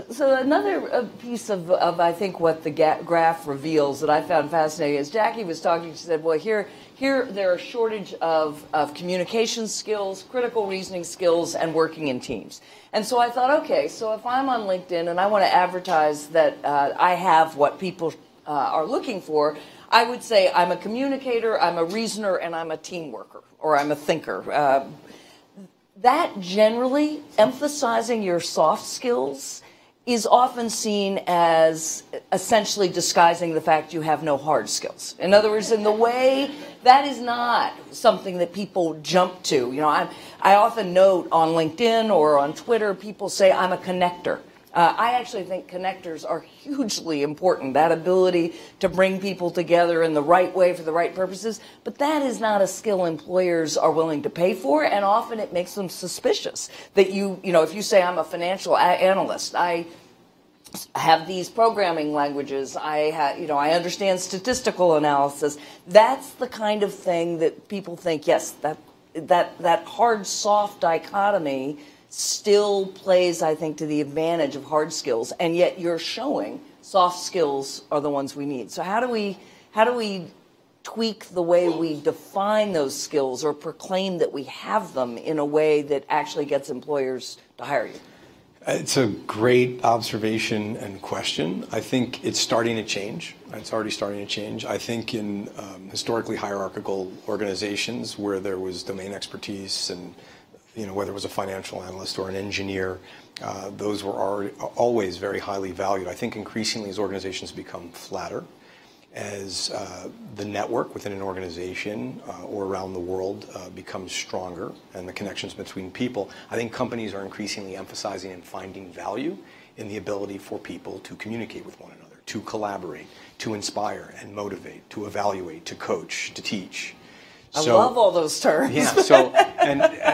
[SPEAKER 6] So another piece of I think what the graph reveals that I found fascinating is Jackie was talking. She said, "Well, here there are a shortage of communication skills, critical reasoning skills, and working in teams." And so I thought, okay, so if I'm on LinkedIn and I want to advertise that I have what people are looking for, I would say I'm a communicator, I'm a reasoner, and I'm a team worker, or I'm a thinker. That generally emphasizing your soft skills is often seen as essentially disguising the fact you have no hard skills. In other words, in the way, that is not something that people jump to. You know, I often note on LinkedIn or on Twitter, people say, I'm a connector. I actually think connectors are hugely important, that ability to bring people together in the right way for the right purposes. But that is not a skill employers are willing to pay for, and often it makes them suspicious that you know, if you say I'm a financial analyst, I have these programming languages, I understand statistical analysis. That's the kind of thing that people think, yes, that hard-soft dichotomy still plays, I think, to the advantage of hard skills, and yet you're showing soft skills are the ones we need. So how do we tweak the way we define those skills or proclaim that we have them in a way that actually gets employers to hire you?
[SPEAKER 5] It's a great observation and question. I think it's starting to change. It's already starting to change. I think in historically hierarchical organizations where there was domain expertise and, you know, whether it was a financial analyst or an engineer, those were always very highly valued. I think increasingly as organizations become flatter, as the network within an organization or around the world becomes stronger and the connections between people, I think companies are increasingly emphasizing and finding value in the ability for people to communicate with one another, to collaborate, to inspire and motivate, to evaluate, to coach, to teach.
[SPEAKER 6] I love all those terms.
[SPEAKER 5] Yeah.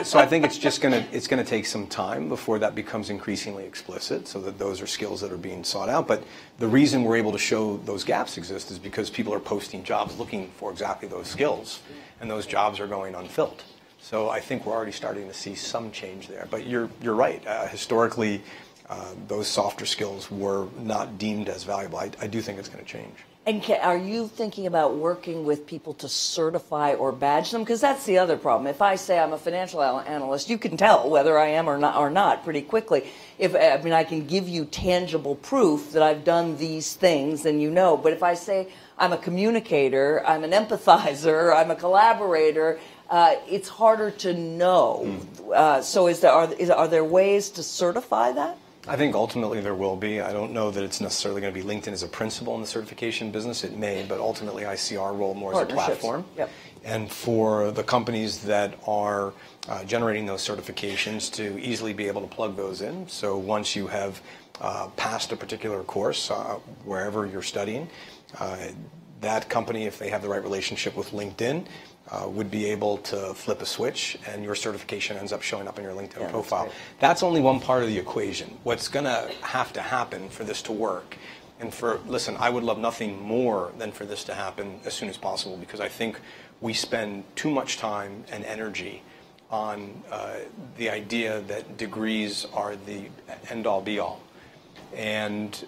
[SPEAKER 5] So I think it's going to take some time before that becomes increasingly explicit, so that those are skills that are being sought out. But the reason we're able to show those gaps exist is because people are posting jobs looking for exactly those skills, and those jobs are going unfilled. So I think we're already starting to see some change there. But you're right. Historically, those softer skills were not deemed as valuable. I do think it's going to change.
[SPEAKER 6] And are you thinking about working with people to certify or badge them? Because that's the other problem. If I say I'm a financial analyst, you can tell whether I am or not pretty quickly. I can give you tangible proof that I've done these things, and you know. But if I say I'm a communicator, I'm an empathizer, I'm a collaborator, it's harder to know. So are there ways to certify that?
[SPEAKER 5] I think ultimately there will be. I don't know that it's necessarily going to be LinkedIn as a principal in the certification business. It may, but ultimately I see our role more as a platform.
[SPEAKER 6] Yep.
[SPEAKER 5] And for the companies that are generating those certifications to easily be able to plug those in. So once you have passed a particular course, wherever you're studying, that company, if they have the right relationship with LinkedIn, would be able to flip a switch, and your certification ends up showing up in your LinkedIn profile. That's only one part of the equation. What's going to happen for this to work, and listen, I would love nothing more than for this to happen as soon as possible, because I think we spend too much time and energy on the idea that degrees are the end-all, be-all. And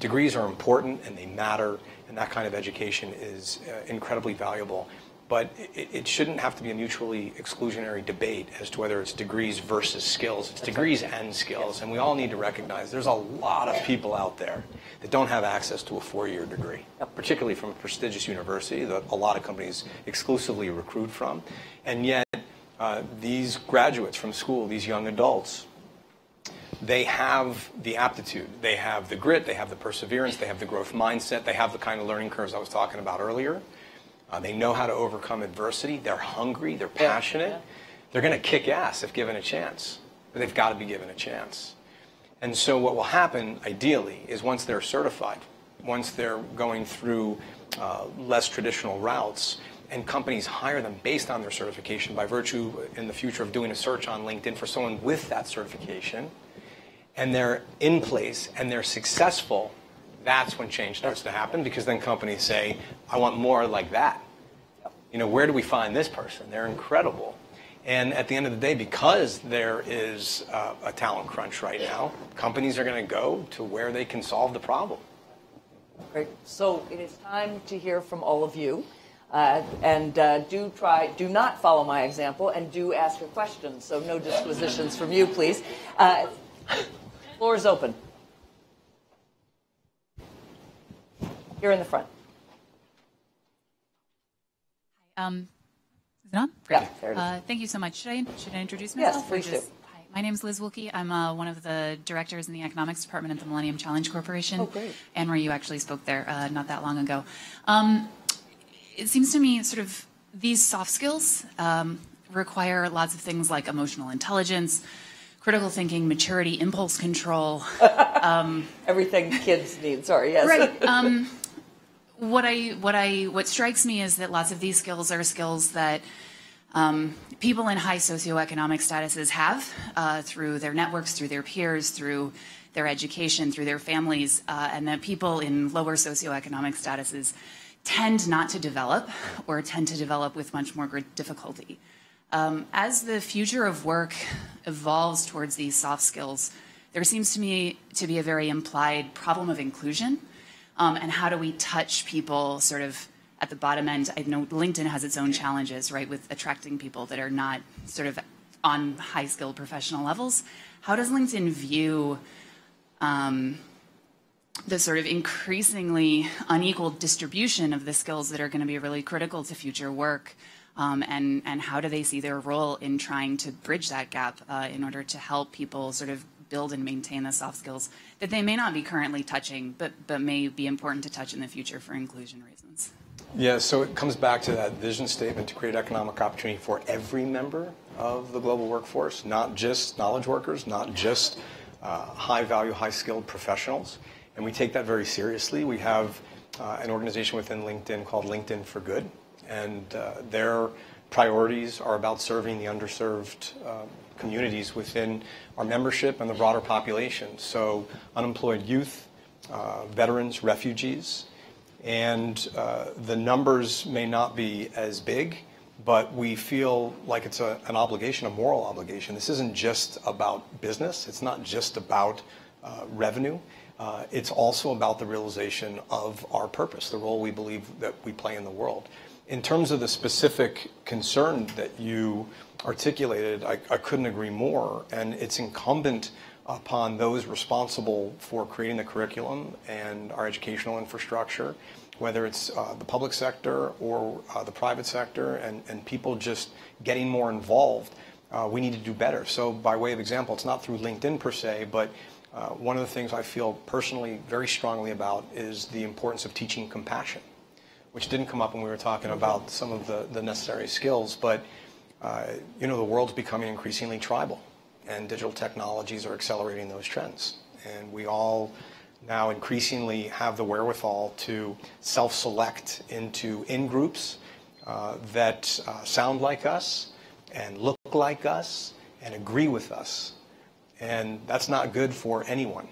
[SPEAKER 5] degrees are important, and they matter, and that kind of education is incredibly valuable. But it shouldn't have to be a mutually exclusionary debate as to whether it's degrees versus skills. It's degrees and skills, and we all need to recognize there's a lot of people out there that don't have access to a 4-year degree, particularly from a prestigious university that a lot of companies exclusively recruit from. And yet, these graduates from school, these young adults, they have the aptitude, they have the grit, they have the perseverance, they have the growth mindset, they have the kind of learning curves I was talking about earlier. They know how to overcome adversity. They're hungry. They're passionate. Yeah. They're going to kick ass if given a chance. But they've got to be given a chance. And so what will happen, ideally, is once they're certified, once they're going through less traditional routes, and companies hire them based on their certification by virtue, in the future, of doing a search on LinkedIn for someone with that certification, and they're in place and they're successful, that's when change starts to happen, because then companies say, I want more like that. You know, where do we find this person? They're incredible. And at the end of the day, because there is a talent crunch right now, companies are going to go to where they can solve the problem.
[SPEAKER 6] Great. So it is time to hear from all of you. Do not follow my example, and do ask a question. So no disquisitions from you, please. Floor is open. Here in the front.
[SPEAKER 7] Is it on?
[SPEAKER 6] Yeah, there it is.
[SPEAKER 7] Thank you so much. Should I introduce myself?
[SPEAKER 6] Yes, please do.
[SPEAKER 7] Hi, my name is Liz Wilkie. I'm one of the directors in the economics department at the Millennium Challenge Corporation.
[SPEAKER 6] Oh, great.
[SPEAKER 7] And where you actually spoke there not that long ago. It seems to me sort of these soft skills require lots of things like emotional intelligence, critical thinking, maturity, impulse control.
[SPEAKER 6] Everything kids need. Sorry, yes.
[SPEAKER 7] Right. What strikes me is that lots of these skills are skills that people in high socioeconomic statuses have through their networks, through their peers, through their education, through their families, and that people in lower socioeconomic statuses tend not to develop, or tend to develop with much more difficulty. As the future of work evolves towards these soft skills, there seems to me to be a very implied problem of inclusion. And how do we touch people sort of at the bottom end? I know LinkedIn has its own challenges, right, with attracting people that are not sort of on high-skilled professional levels. How does LinkedIn view the sort of increasingly unequal distribution of the skills that are going to be really critical to future work? And how do they see their role in trying to bridge that gap in order to help people sort of build and maintain the soft skills that they may not be currently touching, but may be important to touch in the future for inclusion reasons?
[SPEAKER 5] Yeah, so it comes back to that vision statement to create economic opportunity for every member of the global workforce, not just knowledge workers, not just high-value, high-skilled professionals. And we take that very seriously. We have an organization within LinkedIn called LinkedIn for Good, and their priorities are about serving the underserved communities within our membership and the broader population. So unemployed youth, veterans, refugees, and the numbers may not be as big, but we feel like it's an obligation, a moral obligation. This isn't just about business. It's not just about revenue. It's also about the realization of our purpose, the role we believe that we play in the world. In terms of the specific concern that you articulated, I couldn't agree more. And it's incumbent upon those responsible for creating the curriculum and our educational infrastructure, whether it's the public sector or the private sector, and people just getting more involved. We need to do better. So by way of example, it's not through LinkedIn per se, but one of the things I feel personally very strongly about is the importance of teaching compassion, which didn't come up when we were talking about some of the necessary skills. But you know, the world's becoming increasingly tribal, and digital technologies are accelerating those trends. And we all now increasingly have the wherewithal to self-select into in-groups that sound like us and look like us and agree with us. And that's not good for anyone.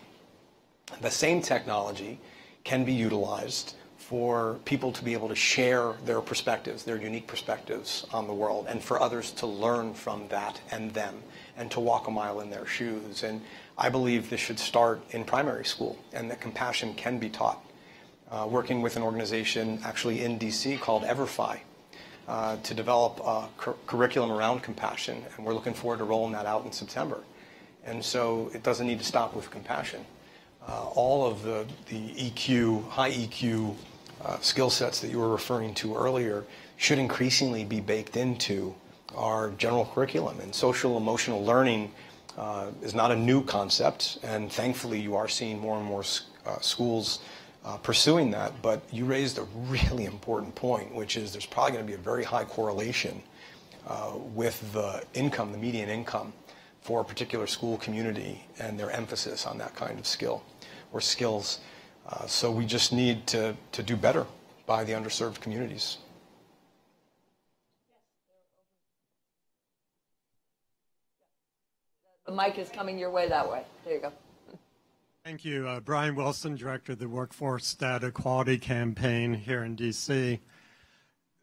[SPEAKER 5] The same technology can be utilized for people to be able to share their perspectives, their unique perspectives on the world, and for others to learn from that and them, and to walk a mile in their shoes. And I believe this should start in primary school, and that compassion can be taught. Working with an organization actually in DC called EverFi to develop a curriculum around compassion, and we're looking forward to rolling that out in September. And so it doesn't need to stop with compassion. All of the EQ, high EQ skill sets that you were referring to earlier should increasingly be baked into our general curriculum. And social emotional learning is not a new concept, and thankfully you are seeing more and more schools pursuing that. But you raised a really important point, which is there's probably going to be a very high correlation with the income, the median income, for a particular school community and their emphasis on that kind of skill or skills. So we just need to do better by the underserved communities.
[SPEAKER 6] The mic is coming your way that way. There you go.
[SPEAKER 8] Thank you. Brian Wilson, Director of the Workforce Data Quality Campaign here in DC.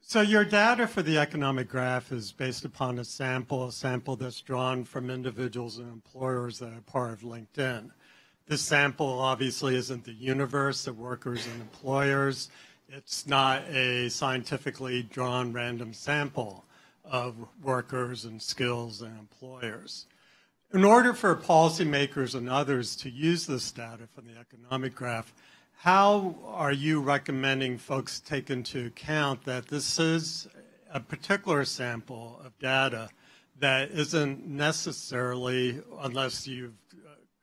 [SPEAKER 8] So your data for the economic graph is based upon a sample that's drawn from individuals and employers that are part of LinkedIn. This sample obviously isn't the universe of workers and employers. It's not a scientifically drawn random sample of workers and skills and employers. In order for policymakers and others to use this data from the economic graph, how are you recommending folks take into account that this is a particular sample of data that isn't necessarily, unless you've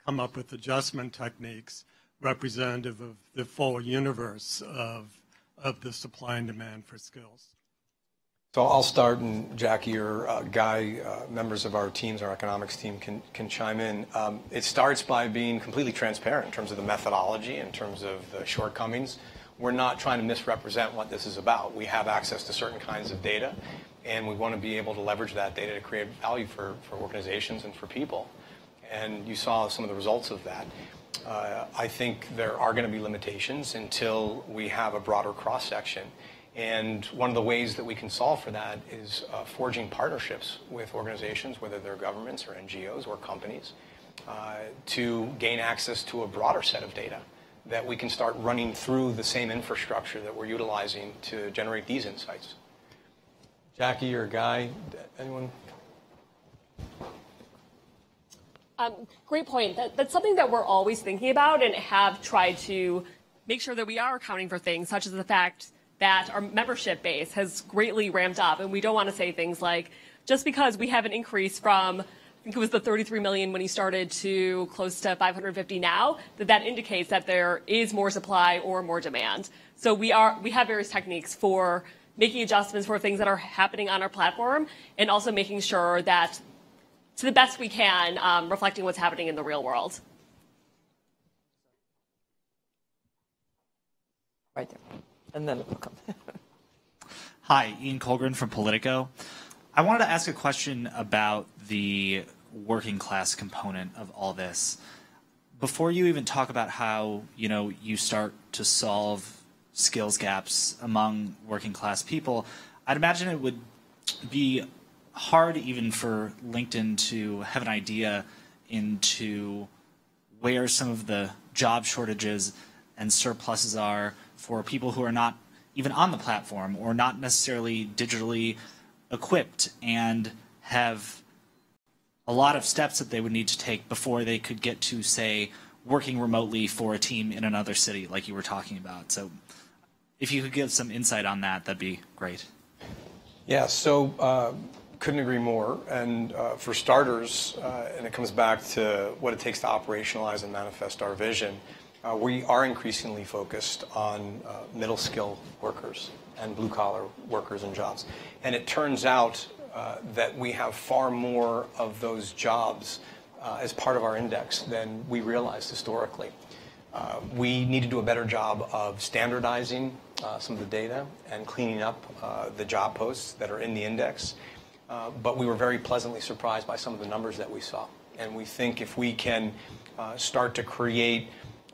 [SPEAKER 8] come up with adjustment techniques, representative of the full universe of the supply and demand for skills?
[SPEAKER 5] So I'll start, and Jackie or Guy, members of our teams, our economics team, can chime in. It starts by being completely transparent in terms of the methodology, in terms of the shortcomings. We're not trying to misrepresent what this is about. We have access to certain kinds of data, and we want to be able to leverage that data to create value for organizations and for people. And you saw some of the results of that. I think there are going to be limitations until we have a broader cross-section. And one of the ways that we can solve for that is forging partnerships with organizations, whether they're governments or NGOs or companies, to gain access to a broader set of data that we can start running through the same infrastructure that we're utilizing to generate these insights. Jackie or Guy, anyone?
[SPEAKER 4] Great point. That's something that we're always thinking about and have tried to make sure that we are accounting for things such as the fact that our membership base has greatly ramped up. And we don't want to say things like, just because we have an increase from, I think it was the 33 million when you started to close to 550 now, that indicates that there is more supply or more demand. So we have various techniques for making adjustments for things that are happening on our platform, and also making sure that, to the best we can, reflecting what's happening in the real world.
[SPEAKER 6] Right there. And then it'll come.
[SPEAKER 9] Hi, Ian Colgren from Politico. I wanted to ask a question about the working class component of all this. Before you even talk about how, you start to solve skills gaps among working class people, I'd imagine it would be hard even for LinkedIn to have an idea into where some of the job shortages and surpluses are for people who are not even on the platform or not necessarily digitally equipped and have a lot of steps that they would need to take before they could get to, say, working remotely for a team in another city like you were talking about. So if you could give some insight on that, that'd be great.
[SPEAKER 5] Yeah, so couldn't agree more. And for starters, and it comes back to what it takes to operationalize and manifest our vision, we are increasingly focused on middle-skill workers and blue-collar workers and jobs. And it turns out that we have far more of those jobs as part of our index than we realized historically. We need to do a better job of standardizing some of the data and cleaning up the job posts that are in the index. But we were very pleasantly surprised by some of the numbers that we saw. And we think if we can start to create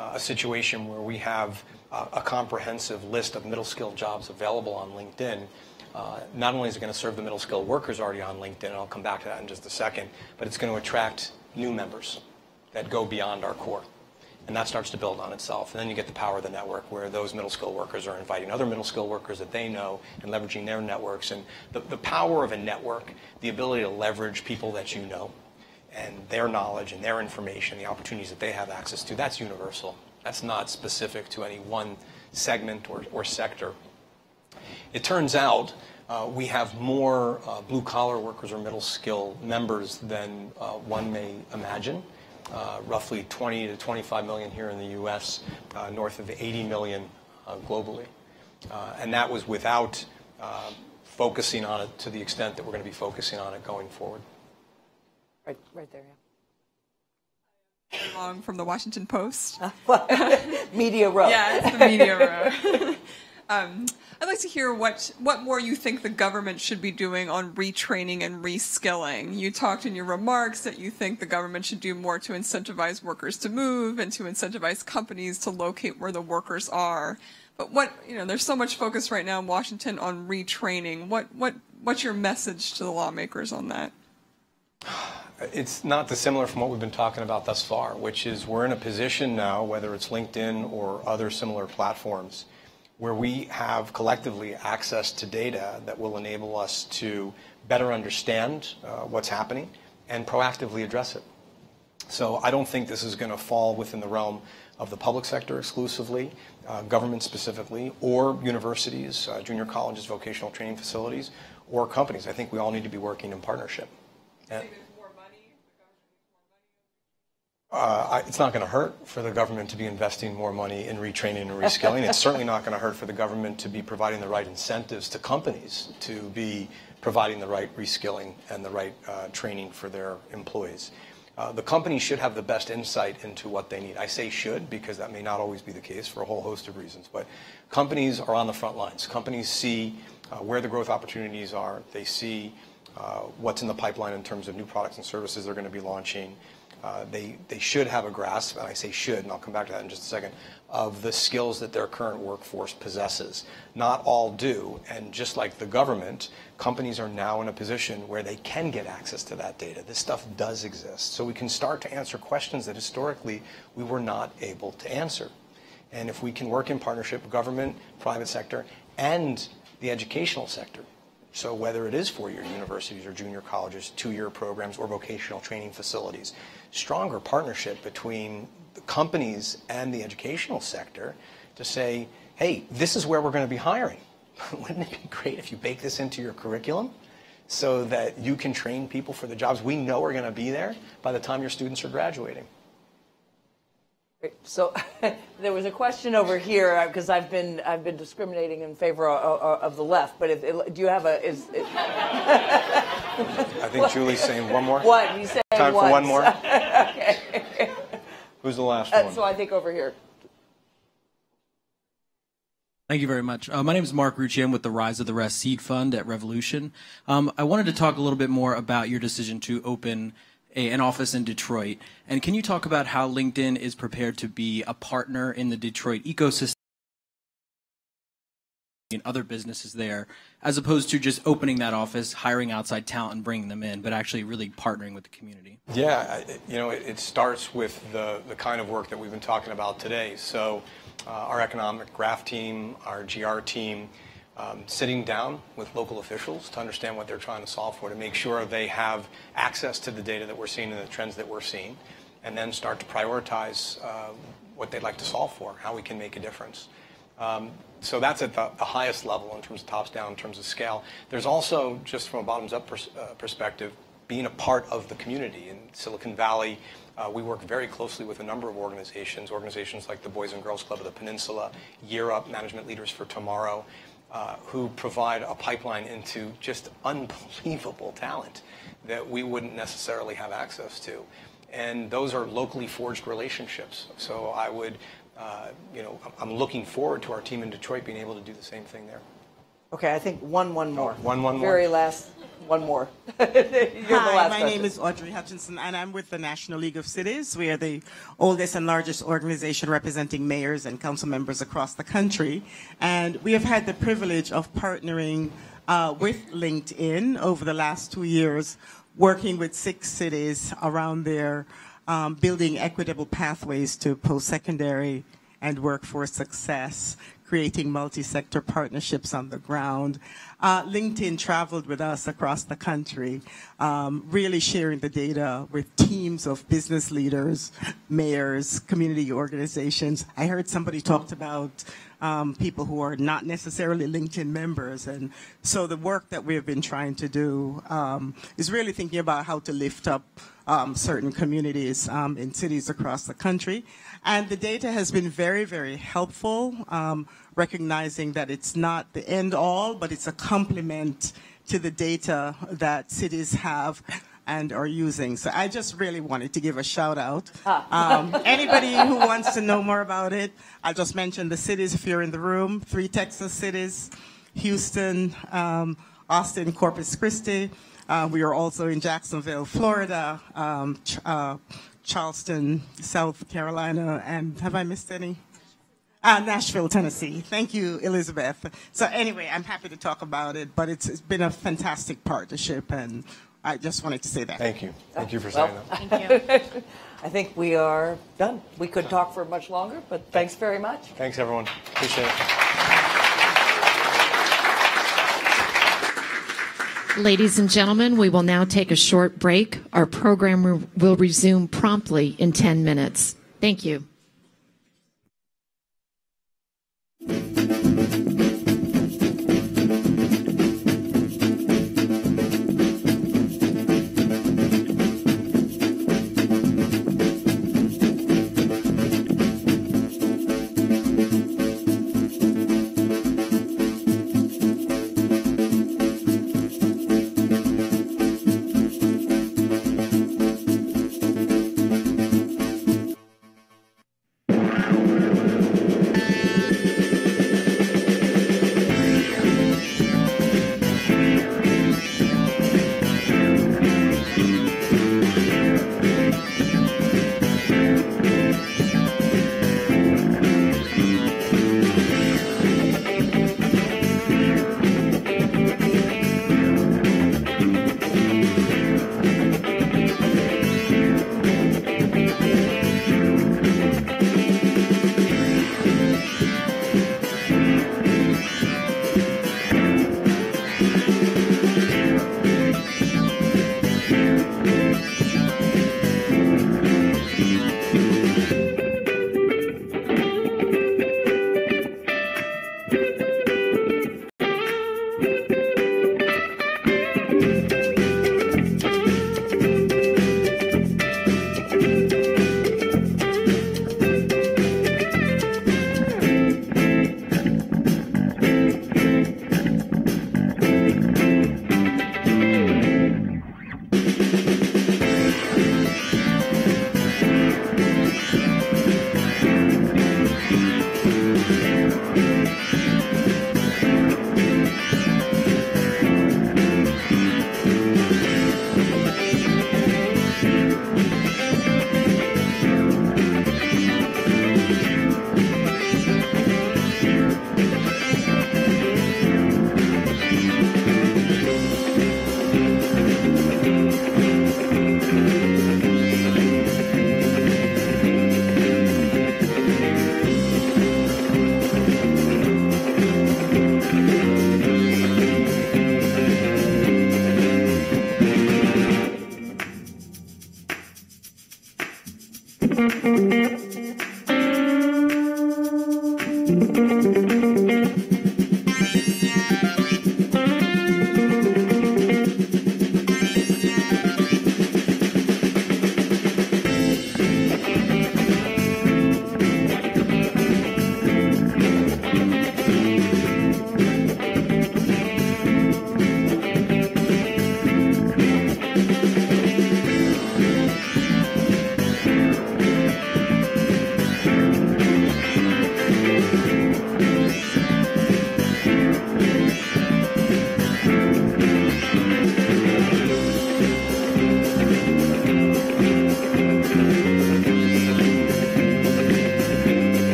[SPEAKER 5] a situation where we have a comprehensive list of middle-skilled jobs available on LinkedIn, not only is it going to serve the middle-skilled workers already on LinkedIn, and I'll come back to that in just a second, but it's going to attract new members that go beyond our core. And that starts to build on itself. And then you get the power of the network where those middle-skilled workers are inviting other middle-skilled workers that they know and leveraging their networks. And the power of a network, the ability to leverage people that you know and their knowledge and their information, the opportunities that they have access to, that's universal. That's not specific to any one segment or sector. It turns out we have more blue-collar workers or middle-skill members than one may imagine. Roughly 20 to 25 million here in the U.S., north of 80 million globally. And that was without focusing on it to the extent that we're going to be focusing on it going forward.
[SPEAKER 6] Right there, yeah.
[SPEAKER 10] Long from the Washington Post.
[SPEAKER 6] Media Row.
[SPEAKER 10] Yeah, it's the Media Row. I'd like to hear what more you think the government should be doing on retraining and reskilling. You talked in your remarks that you think the government should do more to incentivize workers to move and to incentivize companies to locate where the workers are. But there's so much focus right now in Washington on retraining. What's your message to the lawmakers on that?
[SPEAKER 5] It's not dissimilar from what we've been talking about thus far, which is we're in a position now, whether it's LinkedIn or other similar platforms, where we have collectively access to data that will enable us to better understand what's happening and proactively address it. So I don't think this is going to fall within the realm of the public sector exclusively, government specifically, or universities, junior colleges, vocational training facilities, or companies. I think we all need to be working in partnership. It's not going to hurt for the government to be investing more money in retraining and reskilling. It's certainly not going to hurt for the government to be providing the right incentives to companies to be providing the right reskilling and the right training for their employees. The company should have the best insight into what they need. I say should because that may not always be the case for a whole host of reasons. But companies are on the front lines. Companies see where the growth opportunities are. They see what's in the pipeline in terms of new products and services they're going to be launching. They should have a grasp, and I say should, and I'll come back to that in just a second, of the skills that their current workforce possesses. Not all do, and just like the government, companies are now in a position where they can get access to that data. This stuff does exist. So we can start to answer questions that historically we were not able to answer. And if we can work in partnership, government, private sector, and the educational sector, so whether it is four-year universities or junior colleges, two-year programs, or vocational training facilities, stronger partnership between the companies and the educational sector to say, hey, this is where we're going to be hiring. Wouldn't it be great if you bake this into your curriculum so that you can train people for the jobs we know are going to be there by the time your students are graduating?
[SPEAKER 6] So there was a question over here because I've been discriminating in favor of the left. But do you have a?
[SPEAKER 5] I think Julie's saying one more.
[SPEAKER 6] What you said?
[SPEAKER 5] Time
[SPEAKER 6] once.
[SPEAKER 5] for one more.
[SPEAKER 6] Okay.
[SPEAKER 5] Who's the last one?
[SPEAKER 6] So I think over here.
[SPEAKER 11] Thank you very much. My name is Mark Rucci. I'm with the Rise of the Rest Seed Fund at Revolution. I wanted to talk a little bit more about your decision to open an office in Detroit. And can you talk about how LinkedIn is prepared to be a partner in the Detroit ecosystem and other businesses there, as opposed to just opening that office, hiring outside talent and bringing them in, but actually really partnering with the community?
[SPEAKER 5] Yeah, it starts with the kind of work that we've been talking about today. So our economic graph team, our GR team, sitting down with local officials to understand what they're trying to solve for, to make sure they have access to the data that we're seeing and the trends that we're seeing, and then start to prioritize what they'd like to solve for, how we can make a difference. So that's at the highest level in terms of tops down, in terms of scale. There's also, just from a bottoms-up perspective, being a part of the community. In Silicon Valley, we work very closely with a number of organizations like the Boys and Girls Club of the Peninsula, Year Up, Management Leaders for Tomorrow, who provide a pipeline into just unbelievable talent that we wouldn't necessarily have access to. And those are locally forged relationships. So I would, I'm looking forward to our team in Detroit being able to do the same thing there.
[SPEAKER 6] Okay, I think one more.
[SPEAKER 5] One more.
[SPEAKER 6] Very last, one more. You're the last
[SPEAKER 12] my
[SPEAKER 6] question.
[SPEAKER 12] name is Audrey Hutchinson, and I'm with the National League of Cities. We are the oldest and largest organization representing mayors and council members across the country. And we have had the privilege of partnering with LinkedIn over the last 2 years, working with 6 cities around their building equitable pathways to post-secondary and workforce success, creating multi-sector partnerships on the ground. LinkedIn traveled with us across the country, really sharing the data with teams of business leaders, mayors, community organizations. I heard somebody talked about people who are not necessarily LinkedIn members. And so the work that we've been trying to do is really thinking about how to lift up certain communities in cities across the country. And the data has been very, very helpful, recognizing that it's not the end all, but it's a complement to the data that cities have and are using. So I just really wanted to give a shout out. Anybody who wants to know more about it, I'll just mention the cities if you're in the room: 3 Texas cities, Houston, Austin, Corpus Christi. We are also in Jacksonville, Florida, Charleston, South Carolina, and have I missed any? Nashville, Tennessee. Thank you, Elizabeth. So anyway, I'm happy to talk about it, but it's been a fantastic partnership, and I just wanted to say that.
[SPEAKER 5] Thank you. Thank you for saying that.
[SPEAKER 6] Thank you. I think we are done. We could talk for much longer, but thanks very much.
[SPEAKER 5] Thanks, everyone. Appreciate it.
[SPEAKER 1] Ladies and gentlemen, we will now take a short break. Our program will resume promptly in 10 minutes. Thank you.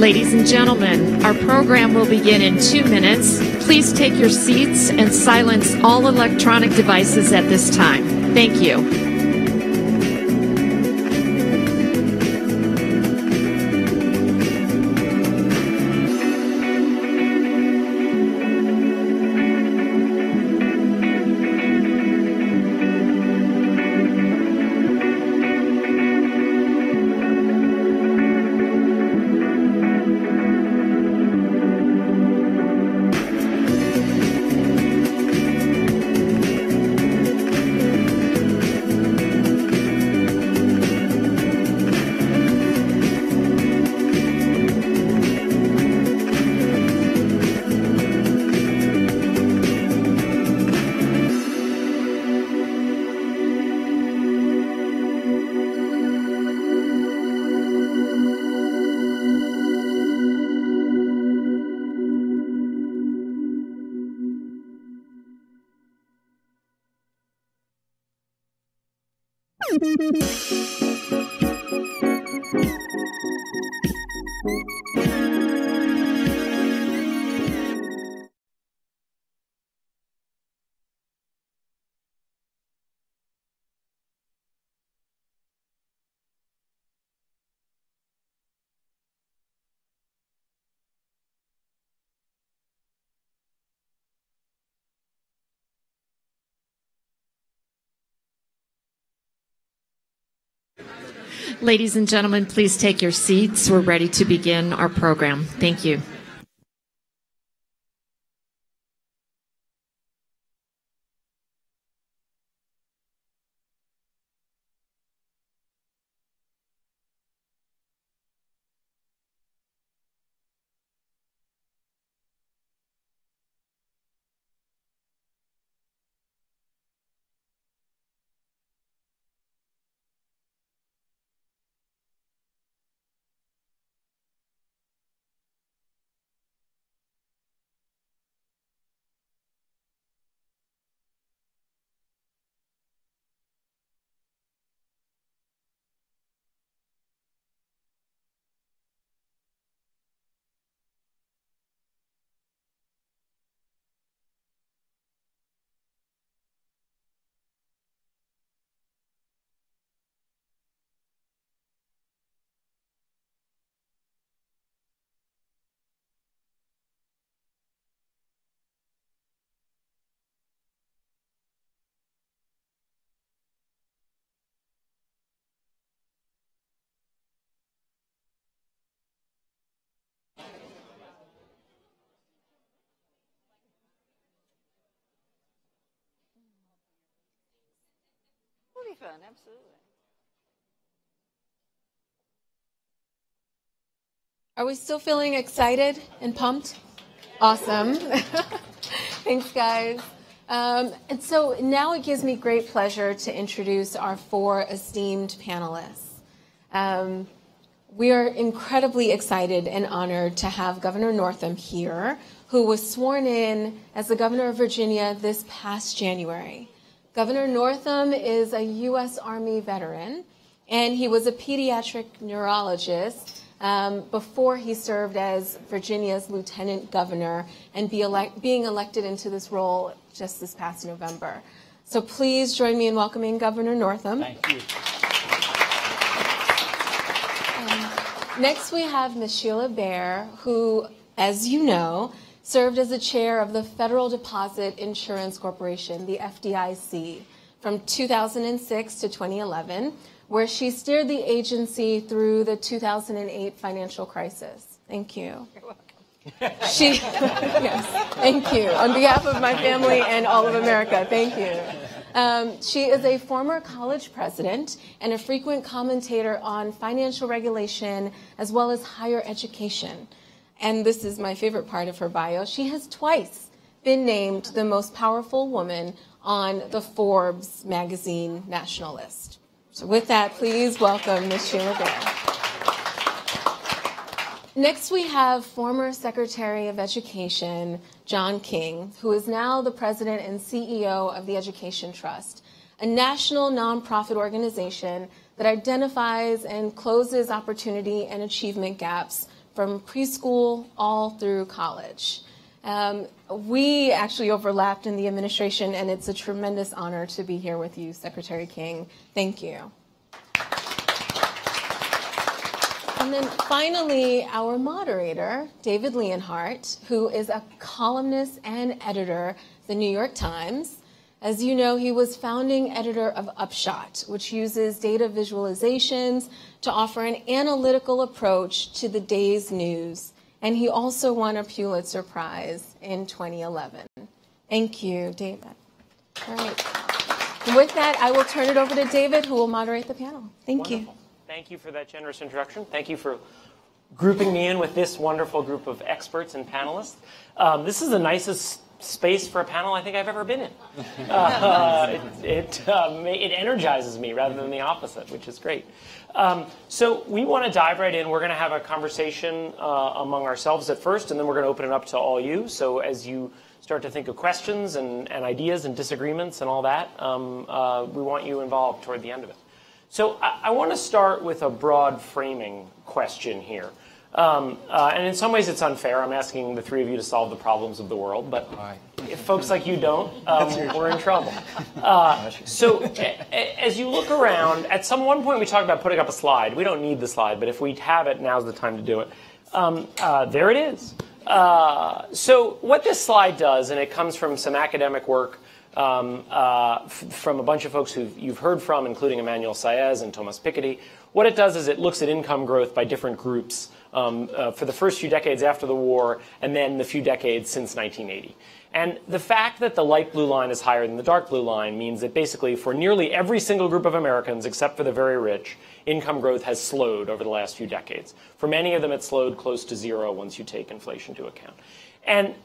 [SPEAKER 1] Ladies and gentlemen, our program will begin in 2 minutes. Please take your seats and silence all electronic devices at this time. Thank you. Ladies and gentlemen, please take your seats. We're ready to begin our program. Thank you.
[SPEAKER 6] It'll be fun, absolutely.
[SPEAKER 3] Are we still feeling excited and pumped? Awesome. Thanks, guys. And so now it gives me great pleasure to introduce our 4 esteemed panelists. We are incredibly excited and honored to have Governor Northam here, who was sworn in as the Governor of Virginia this past January. Governor Northam is a U.S. Army veteran, and he was a pediatric neurologist before he served as Virginia's lieutenant governor and being elected into this role just this past November. So please join me in welcoming Governor Northam.
[SPEAKER 13] Thank you.
[SPEAKER 3] Next, we have Ms. Sheila Bair, who, as you know, served as the chair of the Federal Deposit Insurance Corporation, the FDIC, from 2006 to 2011, where she steered the agency through the 2008 financial crisis. Thank you.
[SPEAKER 6] You're welcome.
[SPEAKER 3] Yes, thank you. On behalf of my family and all of America, thank you. She is a former college president and a frequent commentator on financial regulation as well as higher education. And this is my favorite part of her bio. She has twice been named the most powerful woman on the Forbes magazine national list. So with that, please welcome Ms. Sheila Bair. Next, we have former Secretary of Education, John King, who is now the president and CEO of the Education Trust, a national nonprofit organization that identifies and closes opportunity and achievement gaps from preschool all through college. We actually overlapped in the administration, and it's a tremendous honor to be here with you, Secretary King. Thank you. And then finally, our moderator, David Leonhardt, who is a columnist and editor at the New York Times. As you know, he was founding editor of Upshot, which uses data visualizations to offer an analytical approach to the day's news. And he also won a Pulitzer Prize in 2011. Thank you, David. All right. And with that, I will turn it over to David, who will moderate the panel. Thank you.
[SPEAKER 13] Thank you for that generous introduction. Thank you for grouping me in with this wonderful group of experts and panelists. This is the nicest space for a panel I think I've ever been in. It energizes me rather than the opposite, which is great. So we want to dive right in. We're going to have a conversation among ourselves at first, and then we're going to open it up to all you. So as you start to think of questions and ideas and disagreements and all that, we want you involved toward the end of it. So I want to start with a broad framing question here. And in some ways it's unfair. I'm asking the three of you to solve the problems of the world, but if folks like you don't, we're in trouble. So as you look around, at one point we talked about putting up a slide. We don't need the slide, but if we have it, now's the time to do it. There it is. So what this slide does, and it comes from some academic work from a bunch of folks who you've heard from, including Emmanuel Saez and Thomas Piketty. What it does is it looks at income growth by different groups for the first few decades after the war and then the few decades since 1980. And the fact that the light blue line is higher than the dark blue line means that basically for nearly every single group of Americans, except for the very rich, income growth has slowed over the last few decades. For many of them, it's slowed close to zero once you take inflation into account. And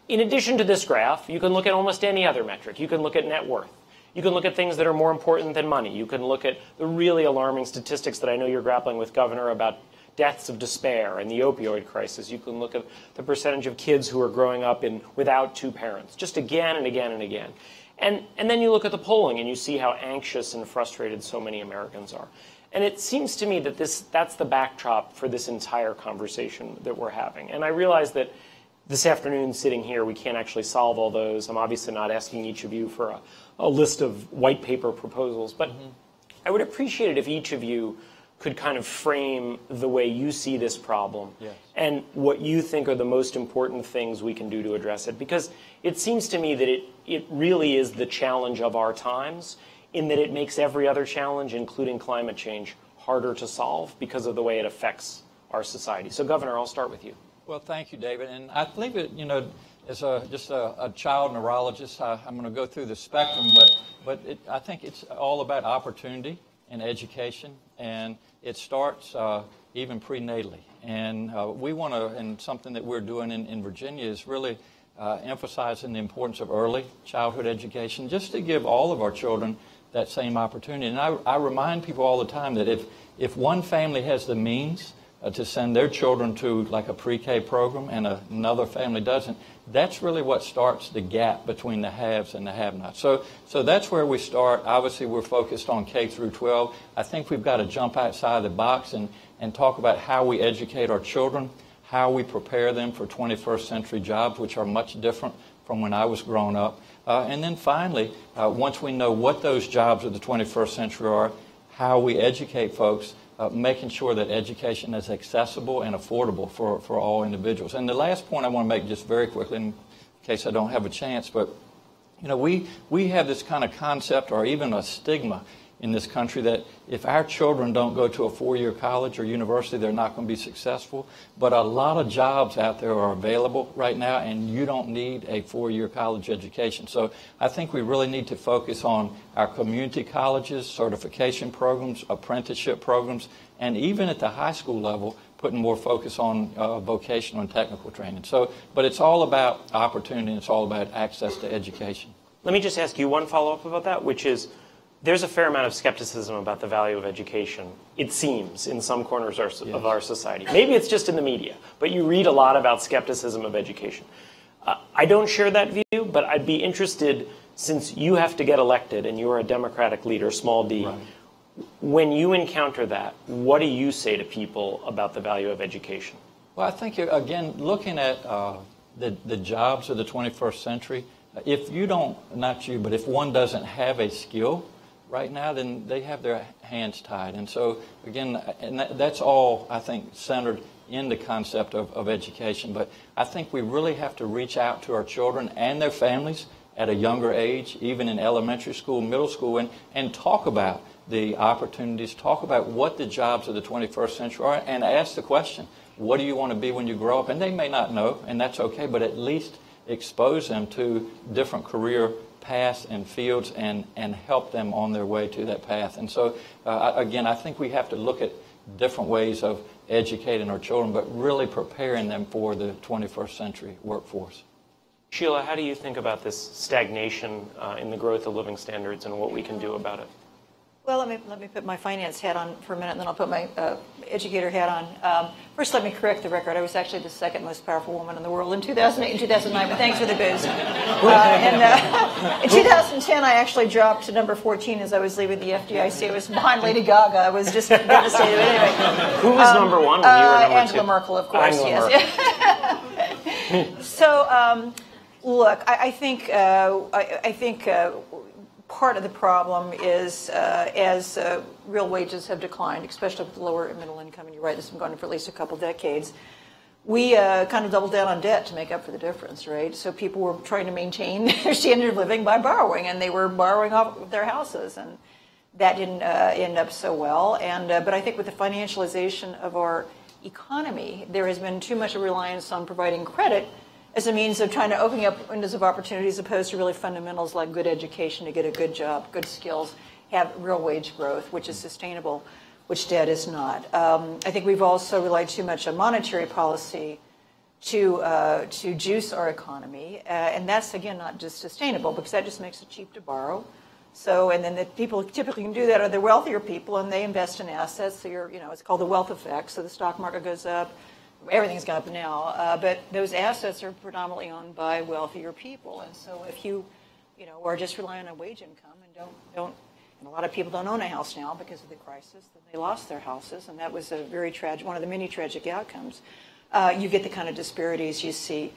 [SPEAKER 13] in addition to this graph, you can look at almost any other metric. You can look at net worth. You can look at things that are more important than money. You can look at the really alarming statistics that I know you're grappling with, Governor, about deaths of despair and the opioid crisis. You can look at the percentage of kids who are growing up without two parents, just again and again and again. And then you look at the polling and you see how anxious and frustrated so many Americans are. And it seems to me that that's the backdrop for this entire conversation that we're having. And I realize that this afternoon, sitting here, we can't actually solve all those. I'm obviously not asking each of you for a list of white paper proposals, but I would appreciate it if each of you could kind of frame the way you see this problem and what you think are the most important things we can do to address it. Because it seems to me that it really is the challenge of our times, in that it makes every other challenge, including climate change, harder to solve because of the way it affects our society. So, Governor, I'll start with you.
[SPEAKER 14] Well, thank you, David. And I believe that, as just a child neurologist, I'm going to go through the spectrum, but I think it's all about opportunity and education, and it starts even prenatally. And we want to, and something that we're doing in Virginia is really emphasizing the importance of early childhood education, just to give all of our children that same opportunity. And I remind people all the time that if one family has the means to send their children to like a pre-K program and another family doesn't, that's really what starts the gap between the haves and the have-nots. So that's where we start. Obviously, we're focused on K through 12. I think we've got to jump outside the box and talk about how we educate our children, how we prepare them for 21st century jobs, which are much different from when I was growing up. And then finally, once we know what those jobs of the 21st century are, how we educate folks, making sure that education is accessible and affordable for all individuals. And the last point I want to make just very quickly, in case I don't have a chance, but we have this kind of concept or even a stigma in this country that if our children don't go to a four-year college or university, they're not going to be successful. But a lot of jobs out there are available right now, and you don't need a four-year college education. So I think we really need to focus on our community colleges, certification programs, apprenticeship programs, and even at the high school level, putting more focus on vocational and technical training. But it's all about opportunity, and it's all about access to education.
[SPEAKER 13] Let me just ask you one follow-up about that, which is, there's a fair amount of skepticism about the value of education, it seems, in some corners of our society. Maybe it's just in the media, but you read a lot about skepticism of education. I don't share that view, but I'd be interested, since you have to get elected and you're a Democratic leader, small d, When you encounter that, what do you say to people about the value of education?
[SPEAKER 14] Well, I think, again, looking at the jobs of the 21st century, if you don't, not you, but if one doesn't have a skill right now, then they have their hands tied. And so, again, and that's all, I think, centered in the concept of education. But I think we really have to reach out to our children and their families at a younger age, even in elementary school, middle school, and talk about the opportunities, talk about what the jobs of the 21st century are, and ask the question, what do you want to be when you grow up? And they may not know, and that's okay, but at least expose them to different career paths and fields and help them on their way to that path. And so, again, I think we have to look at different ways of educating our children, but really preparing them for the 21st century workforce.
[SPEAKER 13] Sheila, how do you think about this stagnation in the growth of living standards and what we can do about it?
[SPEAKER 15] Well, let me put my finance hat on for a minute, and then I'll put my educator hat on. First, let me correct the record. I was actually the second most powerful woman in the world in 2008 and 2009, but thanks for the booze. In 2010, I actually dropped to number 14 as I was leaving the FDIC. I was behind Lady Gaga. I was just devastated. Anyway,
[SPEAKER 13] who was number one when you were number
[SPEAKER 15] Angela
[SPEAKER 13] two?
[SPEAKER 15] Merkel, of course.
[SPEAKER 13] Angela
[SPEAKER 15] Merkel. So, look, I think part of the problem is as real wages have declined, especially with the lower and middle income, and you're right, this has been going on for at least a couple decades, we kind of doubled down on debt to make up for the difference, right? So people were trying to maintain their standard of living by borrowing, and they were borrowing off their houses, and that didn't end up so well. And but I think with the financialization of our economy, there has been too much a reliance on providing credit as a means of trying to open up windows of opportunity as opposed to really fundamentals like good education to get a good job, good skills, have real wage growth, which is sustainable, which debt is not. I think we've also relied too much on monetary policy to juice our economy, and that's, again, not just sustainable because that just makes it cheap to borrow. So, and then the people typically can do that are the wealthier people, and they invest in assets. So it's called the wealth effect. So the stock market goes up. Everything's gone up now, but those assets are predominantly owned by wealthier people. And so if you are just relying on wage income and and a lot of people don't own a house now because of the crisis, then they lost their houses, and that was a very tragic, one of the many tragic outcomes. You get the kind of disparities you see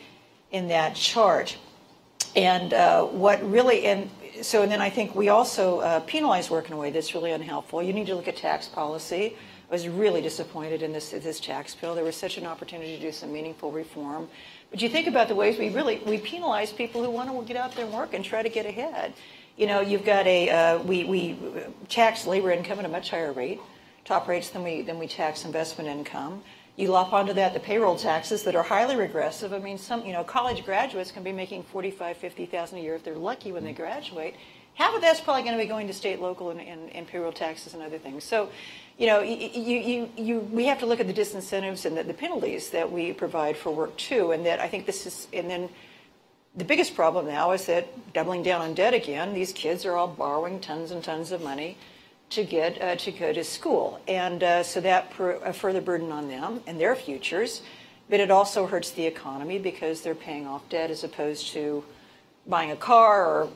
[SPEAKER 15] in that chart. And and then I think we also penalize work in a way that's really unhelpful. You need to look at tax policy. I was really disappointed in this tax bill. There was such an opportunity to do some meaningful reform. But you think about the ways we penalize people who want to get out there and work and try to get ahead. You've got we tax labor income at a much higher rate, top rates than we tax investment income. You lop onto that the payroll taxes that are highly regressive. I mean, some college graduates can be making $45,000, $50,000 a year if they're lucky when they graduate. Half of that's probably going to be going to state, local, and payroll taxes and other things. So, we have to look at the disincentives and the penalties that we provide for work too. And that I think and then the biggest problem now is that doubling down on debt again, these kids are all borrowing tons and tons of money to go to school. And so that put a further burden on them and their futures. But it also hurts the economy because they're paying off debt as opposed to buying a car or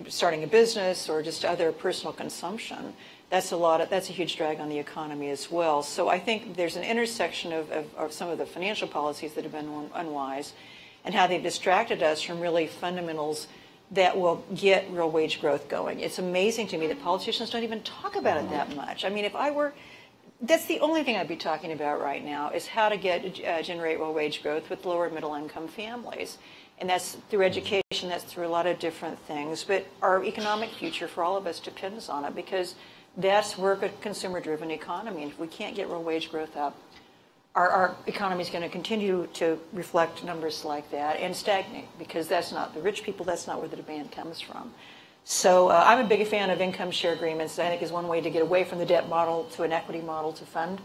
[SPEAKER 15] starting a business or just other personal consumption. That's a huge drag on the economy as well. So I think there's an intersection of some of the financial policies that have been unwise and how they've distracted us from really fundamentals that will get real wage growth going. It's amazing to me that politicians don't even talk about it that much. I mean, that's the only thing I'd be talking about right now is how to generate real wage growth with lower middle income families. And that's through education, that's through a lot of different things. But our economic future for all of us depends on it because we're a consumer-driven economy. And if we can't get real wage growth up, our economy is going to continue to reflect numbers like that and stagnate because that's not the rich people, that's not where the demand comes from. So I'm a big fan of income share agreements. I think is one way to get away from the debt model to an equity model to fund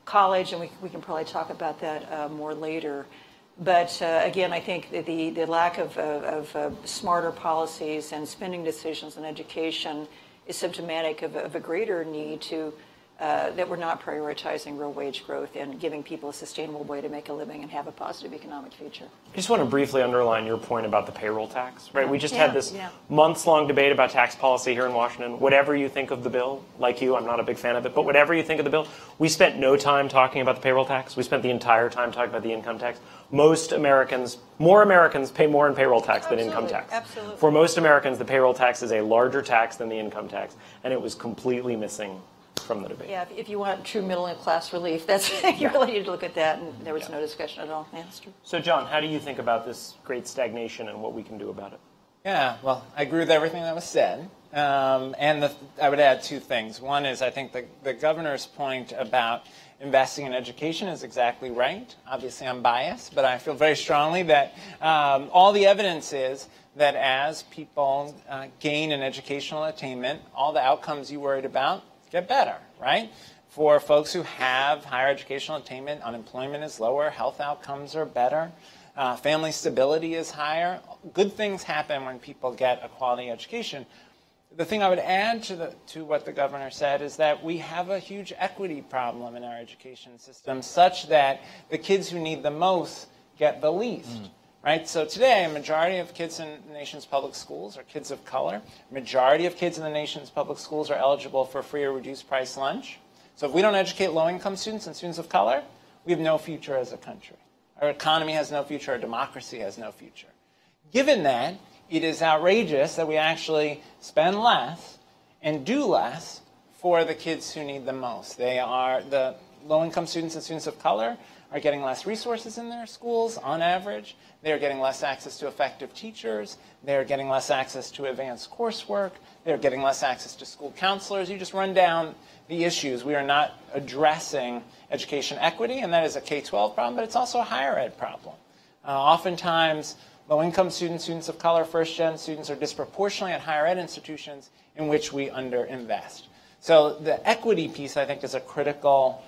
[SPEAKER 15] college, and we can probably talk about that more later. But again, I think the lack of smarter policies and spending decisions in education is symptomatic of a greater need to that we're not prioritizing real wage growth and giving people a sustainable way to make a living and have a positive economic future.
[SPEAKER 13] I just want to briefly underline your point about the payroll tax, right? We just had this months-long debate about tax policy here in Washington. Whatever you think of the bill, like you, I'm not a big fan of it, but whatever you think of the bill, we spent no time talking about the payroll tax. We spent the entire time talking about the income tax. Most Americans, more Americans pay more in payroll tax than income tax.
[SPEAKER 15] Absolutely.
[SPEAKER 13] For most Americans, the payroll tax is a larger tax than the income tax, and it was completely missing from the debate.
[SPEAKER 15] Yeah, if you want true middle class relief, that's you really need to look at that, and there was no discussion at all. Yeah, that's true.
[SPEAKER 13] So, John, how do you think about this great stagnation and what we can do about it?
[SPEAKER 16] Yeah, well, I agree with everything that was said. I would add two things. One is I think the governor's point about investing in education is exactly right. Obviously, I'm biased, but I feel very strongly that all the evidence is that as people gain in educational attainment, all the outcomes you worried about get better, right? For folks who have higher educational attainment, unemployment is lower, health outcomes are better, family stability is higher. Good things happen when people get a quality education. The thing I would add to what the governor said is that we have a huge equity problem in our education system, such that the kids who need the most get the least. Right? So today, a majority of kids in the nation's public schools are kids of color. A majority of kids in the nation's public schools are eligible for free or reduced price lunch. So if we don't educate low-income students and students of color, we have no future as a country. Our economy has no future. Our democracy has no future. Given that, it is outrageous that we actually spend less and do less for the kids who need the most. They are the low-income students and students of color are getting less resources in their schools on average. They are getting less access to effective teachers. They are getting less access to advanced coursework. They are getting less access to school counselors. You just run down the issues. We are not addressing education equity, and that is a K-12 problem, but it's also a higher ed problem. Oftentimes, low-income students, students of color, first-gen students are disproportionately at higher ed institutions in which we underinvest. So the equity piece, I think, is a critical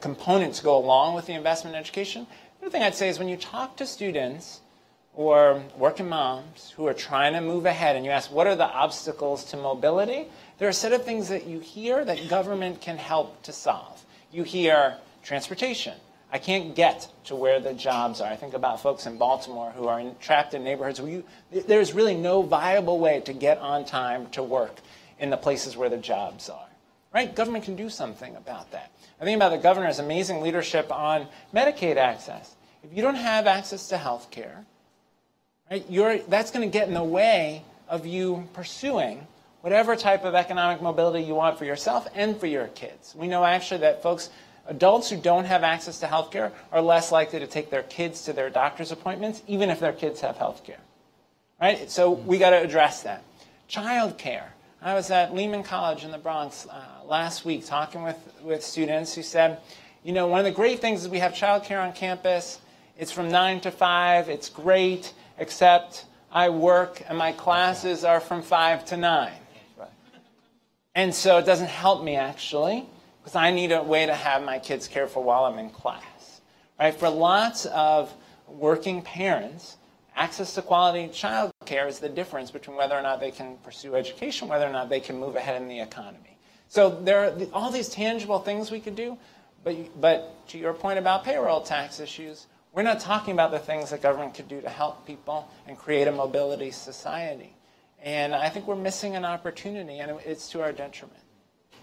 [SPEAKER 16] component to go along with the investment in education. The other thing I'd say is when you talk to students or working moms who are trying to move ahead and you ask what are the obstacles to mobility, there are a set of things that you hear that government can help to solve. You hear transportation. I can't get to where the jobs are. I think about folks in Baltimore who are trapped in neighborhoods where there's really no viable way to get on time to work in the places where the jobs are. Right? Government can do something about that. I think about the governor's amazing leadership on Medicaid access. If you don't have access to health care, right, that's going to get in the way of you pursuing whatever type of economic mobility you want for yourself and for your kids. We know actually that adults who don't have access to health care are less likely to take their kids to their doctor's appointments, even if their kids have health care. Right? So we got to address that. Child care. I was at Lehman College in the Bronx last week talking with students who said, you know, one of the great things is we have child care on campus. It's from 9 to 5. It's great, except I work and my classes are from 5 to 9. Right. And so it doesn't help me, actually, because I need a way to have my kids cared for while I'm in class. Right? For lots of working parents, access to quality child care is the difference between whether or not they can pursue education, whether or not they can move ahead in the economy. So there are all these tangible things we could do, but to your point about payroll tax issues, we're not talking about the things that government could do to help people and create a mobility society. And I think we're missing an opportunity, and it's to our detriment.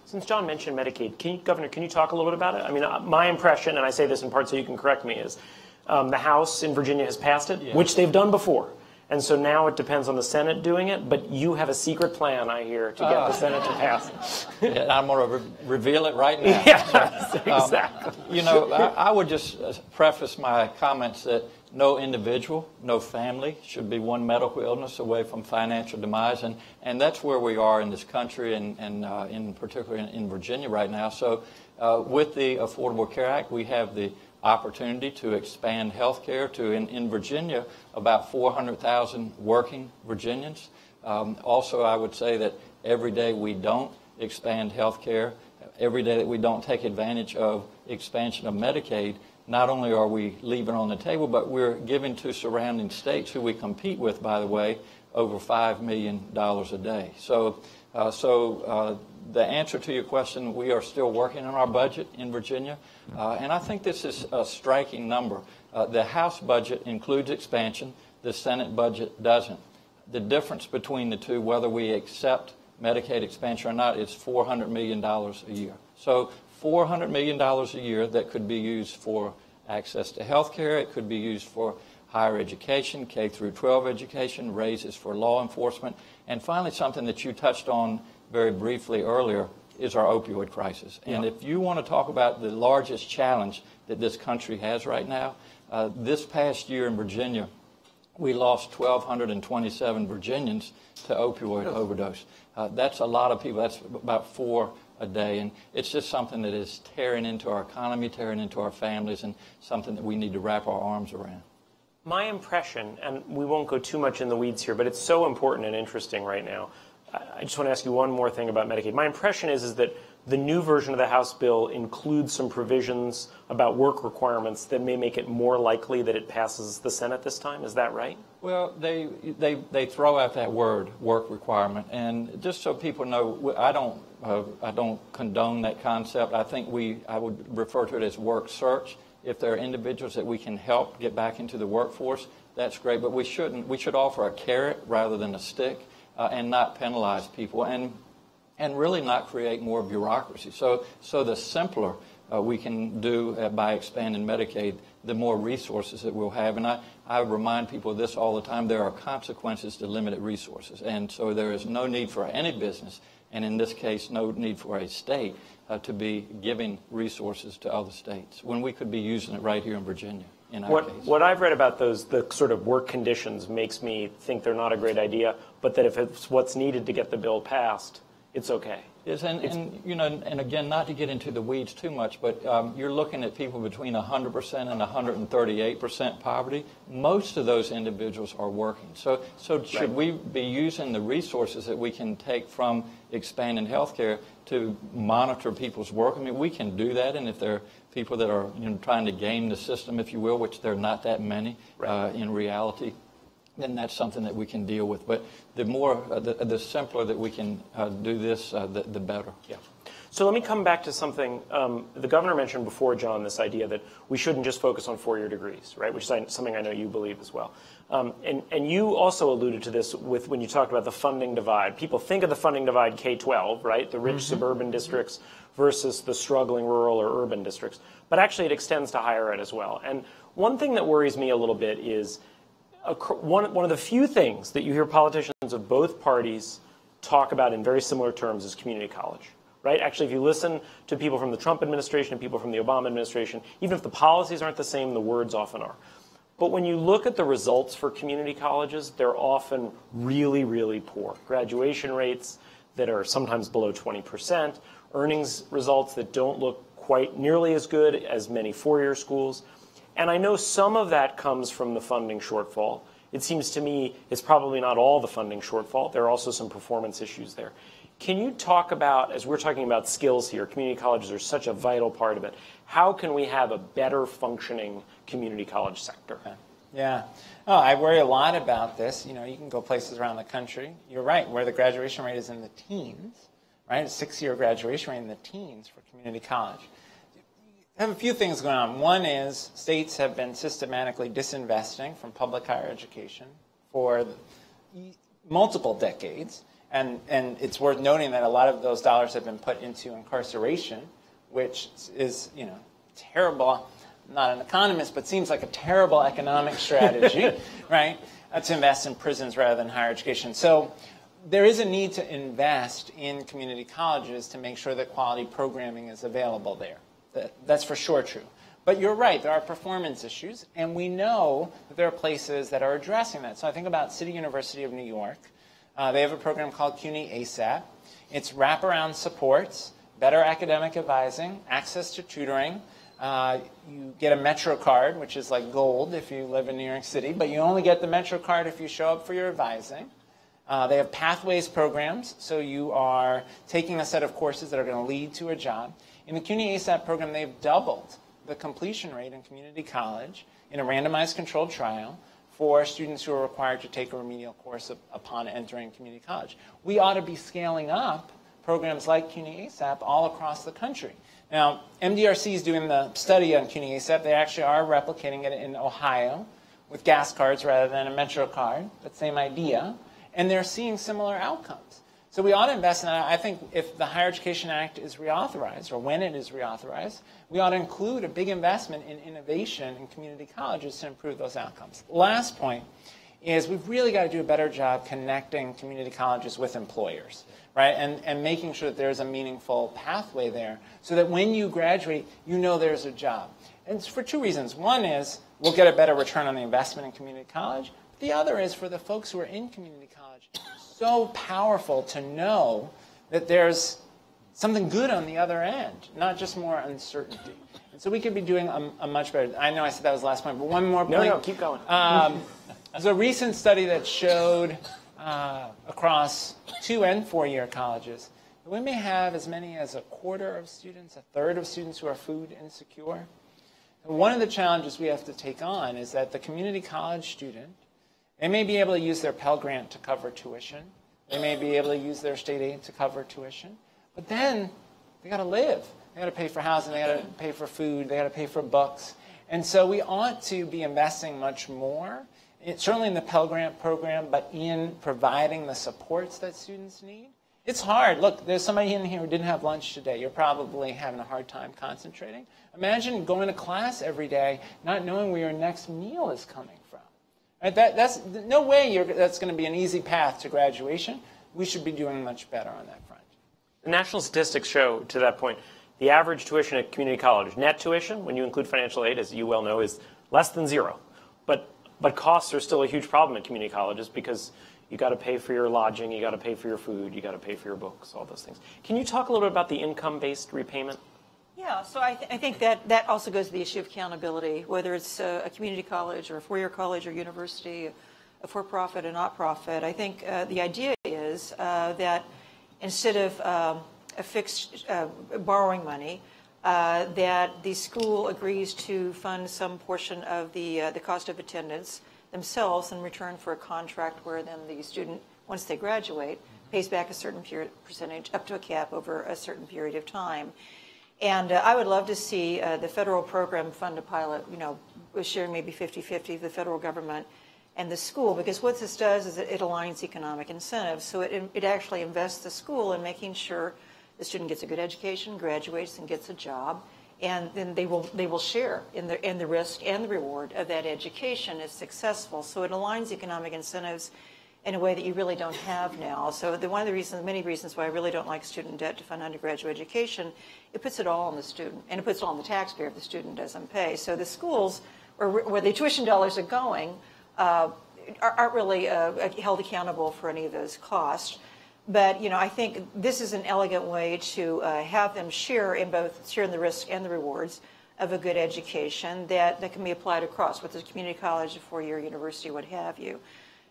[SPEAKER 13] Since John mentioned Medicaid, Governor, can you talk a little bit about it? I mean, my impression, and I say this in part so you can correct me, is the House in Virginia has passed it, which they've done before. And so now it depends on the Senate doing it, but you have a secret plan, I hear, to get the Senate to pass it.
[SPEAKER 14] Yeah, I'm going to reveal it right now.
[SPEAKER 13] Yeah, exactly.
[SPEAKER 14] You know, I would just preface my comments that no individual, no family should be one medical illness away from financial demise. And that's where we are in this country and in particular in Virginia right now. So with the Affordable Care Act, we have the opportunity to expand health care to, in Virginia, about 400,000 working Virginians. Also, I would say that every day we don't expand health care, every day that we don't take advantage of expansion of Medicaid, not only are we leaving on the table, but we're giving to surrounding states who we compete with, by the way, over $5 million a day. So the answer to your question, we are still working on our budget in Virginia, and I think this is a striking number. The House budget includes expansion. The Senate budget doesn't. The difference between the two, whether we accept Medicaid expansion or not, is $400 million a year. So $400 million a year that could be used for access to health care. It could be used for higher education, K through 12 education, raises for law enforcement. And finally, something that you touched on very briefly earlier is our opioid crisis. And if you want to talk about the largest challenge that this country has right now, this past year in Virginia, we lost 1,227 Virginians to opioid overdose. That's a lot of people. That's about 4 a day. And it's just something that is tearing into our economy, tearing into our families, and something that we need to wrap our arms around.
[SPEAKER 13] My impression, and we won't go too much in the weeds here, but it's so important and interesting right now. I just want to ask you one more thing about Medicaid. My impression is that the new version of the House bill includes some provisions about work requirements that may make it more likely that it passes the Senate this time. Is that right?
[SPEAKER 14] Well, they throw out that word, work requirement, and just so people know, I don't condone that concept. I think I would refer to it as work search. If there are individuals that we can help get back into the workforce, that's great. But we should offer a carrot rather than a stick, and not penalize people, and really not create more bureaucracy. So the simpler we can do by expanding Medicaid, the more resources that we'll have. And I remind people of this all the time. There are consequences to limited resources. And so there is no need for any business, and in this case, no need for a state to be giving resources to other states when we could be using it right here in Virginia.
[SPEAKER 13] What I've read about the sort of work conditions makes me think they're not a great idea, but that if it's what's needed to get the bill passed, it's okay.
[SPEAKER 14] Yes, and again, not to get into the weeds too much, but you're looking at people between 100% and 138% poverty. Most of those individuals are working. So should we be using the resources that we can take from expanding health care to monitor people's work? I mean, we can do that, and if there are people that are trying to game the system, if you will, which there are not that many in reality, then that's something that we can deal with. But the simpler that we can do this, the better.
[SPEAKER 13] Yeah. So let me come back to something the governor mentioned before, John, this idea that we shouldn't just focus on four-year degrees, right, which is something I know you believe as well. And you also alluded to this when you talked about the funding divide. People think of the funding divide K-12, right, the rich suburban districts versus the struggling rural or urban districts. But actually it extends to higher ed as well. And one thing that worries me a little bit is one of the few things that you hear politicians of both parties talk about in very similar terms is community college, right? Actually, if you listen to people from the Trump administration and people from the Obama administration, even if the policies aren't the same, the words often are. But when you look at the results for community colleges, they're often really, really poor. Graduation rates that are sometimes below 20%, earnings results that don't look quite nearly as good as many four-year schools. And I know some of that comes from the funding shortfall. It seems to me it's probably not all the funding shortfall. There are also some performance issues there. Can you talk about, as we're talking about skills here, community colleges are such a vital part of it, how can we have a better functioning community college sector?
[SPEAKER 16] Yeah. Oh, I worry a lot about this. You can go places around the country. You're right, where the graduation rate is in the teens, right? A 6-year graduation rate in the teens for community college. I have a few things going on. One is states have been systematically disinvesting from public higher education for multiple decades. And it's worth noting that a lot of those dollars have been put into incarceration, which is, terrible. I'm not an economist, but seems like a terrible economic strategy, right? To invest in prisons rather than higher education. So there is a need to invest in community colleges to make sure that quality programming is available there. That's for sure true. But you're right, there are performance issues, and we know that there are places that are addressing that. So I think about City University of New York. They have a program called CUNY ASAP. It's wraparound supports, better academic advising, access to tutoring. You get a Metro card, which is like gold if you live in New York City, but you only get the Metro card if you show up for your advising. They have pathways programs, so you are taking a set of courses that are going to lead to a job. In the CUNY ASAP program, they've doubled the completion rate in community college in a randomized controlled trial for students who are required to take a remedial course upon entering community college. We ought to be scaling up programs like CUNY ASAP all across the country. Now, MDRC is doing the study on CUNY ASAP. They actually are replicating it in Ohio with gas cards rather than a Metro card, but same idea. And they're seeing similar outcomes. So we ought to invest in that. I think if the Higher Education Act is reauthorized, or when it is reauthorized, we ought to include a big investment in innovation in community colleges to improve those outcomes. Last point is we've really got to do a better job connecting community colleges with employers, right? And making sure that there's a meaningful pathway there so that when you graduate, you know there's a job. And it's for two reasons. One is we'll get a better return on the investment in community college. The other is for the folks who are in community college, so powerful to know that there's something good on the other end, not just more uncertainty. And so we could be doing a much better. I know I said that was the last point, but one more point.
[SPEAKER 13] No, keep going.
[SPEAKER 16] There's a recent study that showed across 2- and 4-year colleges that we may have as many as a quarter of students, a third of students who are food insecure. And one of the challenges we have to take on is that the community college student, they may be able to use their Pell Grant to cover tuition. They may be able to use their state aid to cover tuition. But then they got to live. They got to pay for housing. They got to pay for food. They got to pay for books. And so we ought to be investing much more, certainly in the Pell Grant program, but in providing the supports that students need. It's hard. Look, there's somebody in here who didn't have lunch today. You're probably having a hard time concentrating. Imagine going to class every day not knowing where your next meal is coming from. Right? That's no way that's going to be an easy path to graduation. We should be doing much better on that front.
[SPEAKER 13] The national statistics show, to that point, the average tuition at community college, net tuition, when you include financial aid, as you well know, is less than zero. But costs are still a huge problem at community colleges because you got to pay for your lodging, you got to pay for your food, you got to pay for your books, all those things. Can you talk a little bit about the income-based repayment?
[SPEAKER 15] Yeah, so I think that also goes to the issue of accountability, whether it's a community college or a four-year college or university, a for-profit or not-profit. I think the idea is that instead of a fixed borrowing money, that the school agrees to fund some portion of the cost of attendance themselves in return for a contract where then the student, once they graduate, pays back a certain percentage up to a cap over a certain period of time. And I would love to see the federal program fund a pilot, sharing maybe 50-50, the federal government and the school, because what this does is it aligns economic incentives. So it actually invests the school in making sure the student gets a good education, graduates, and gets a job, and then they will share in the risk and the reward of that education is successful. So it aligns economic incentives in a way that you really don't have now. So one of the reasons, many reasons why I really don't like student debt to fund undergraduate education, it puts it all on the student, and it puts it all on the taxpayer if the student doesn't pay. So the schools, or where the tuition dollars are going, aren't really held accountable for any of those costs. But I think this is an elegant way to have them share in the risk and the rewards of a good education that can be applied across, whether it's a community college, a four-year university, what have you.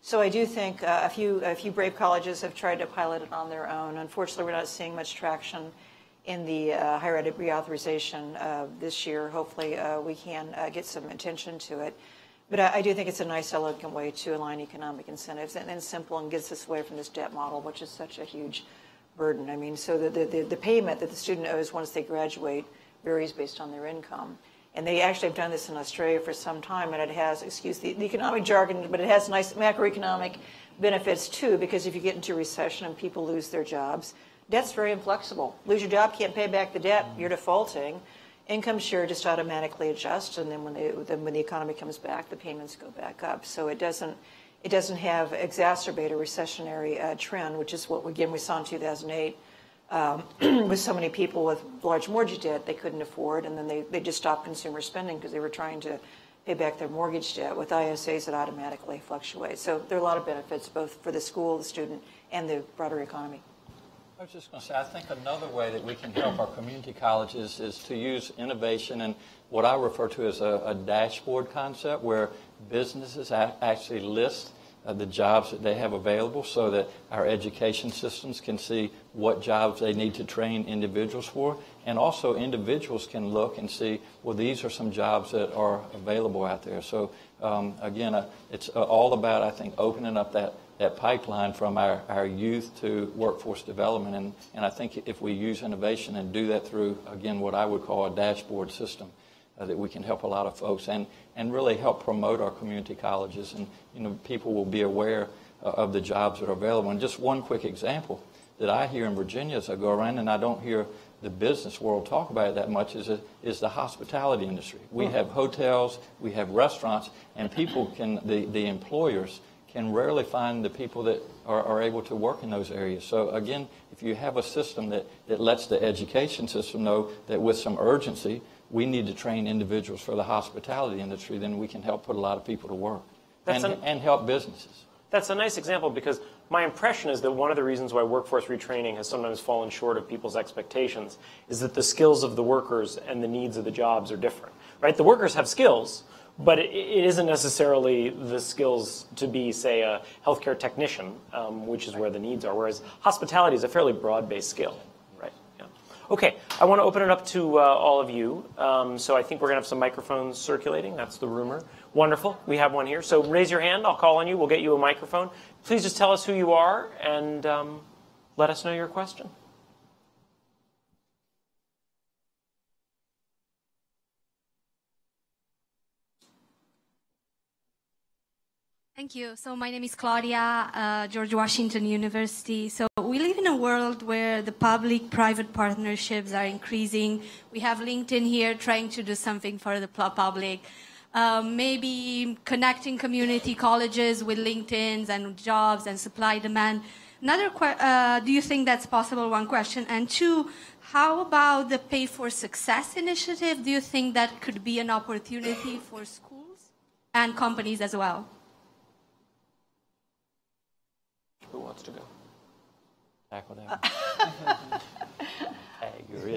[SPEAKER 15] So I do think a few brave colleges have tried to pilot it on their own. Unfortunately, we're not seeing much traction in the higher ed reauthorization this year. Hopefully, we can get some attention to it. But I do think it's a nice, elegant way to align economic incentives and simple and gets us away from this debt model, which is such a huge burden. I mean, so the payment that the student owes once they graduate varies based on their income. And they actually have done this in Australia for some time, and it has, excuse the economic jargon, but it has nice macroeconomic benefits too, because if you get into recession and people lose their jobs, debt's very inflexible. Lose your job, can't pay back the debt, you're defaulting. Income share just automatically adjusts, and then when the economy comes back, the payments go back up. So it doesn't exacerbate a recessionary trend, which is what we saw in 2008 with so many people with large mortgage debt they couldn't afford, and then they just stopped consumer spending because they were trying to pay back their mortgage debt. With ISAs, it automatically fluctuates. So there are a lot of benefits both for the school, the student, and the broader economy.
[SPEAKER 14] I was just going to say, I think another way that we can help our community colleges is to use innovation and what I refer to as a dashboard concept, where businesses actually list the jobs that they have available so that our education systems can see what jobs they need to train individuals for. And also individuals can look and see, well, these are some jobs that are available out there. So again, it's all about, I think, opening up that that pipeline from our youth to workforce development. And I think if we use innovation and do that through, again, what I would call a dashboard system, that we can help a lot of folks and really help promote our community colleges. And, you know, people will be aware of the jobs that are available. And just one quick example that I hear in Virginia as I go around, and I don't hear the business world talk about it that much, is the hospitality industry. We have hotels, we have restaurants, and people can, the employers can rarely find the people that are able to work in those areas. So again, if you have a system that lets the education system know that with some urgency, we need to train individuals for the hospitality industry, then we can help put a lot of people to work and help businesses.
[SPEAKER 13] That's a nice example, because my impression is that one of the reasons why workforce retraining has sometimes fallen short of people's expectations is that the skills of the workers and the needs of the jobs are different, right? The workers have skills, but it isn't necessarily the skills to be, say, a healthcare technician, which is where the needs are, whereas hospitality is a fairly broad-based skill, right? Yeah. Okay, I want to open it up to all of you. So I think we're going to have some microphones circulating. That's the rumor. Wonderful. We have one here. So raise your hand. I'll call on you. We'll get you a microphone. Please just tell us who you are and let us know your question.
[SPEAKER 17] Thank you. So my name is Claudia, George Washington University. So we live in a world where the public-private partnerships are increasing. We have LinkedIn here trying to do something for the public. Maybe connecting community colleges with LinkedIn's and jobs and supply demand. Do you think that's possible? One question. And two, how about the Pay for Success initiative? Do you think that could be an opportunity for schools and companies as well?
[SPEAKER 13] Who wants to go?
[SPEAKER 14] Tackle that.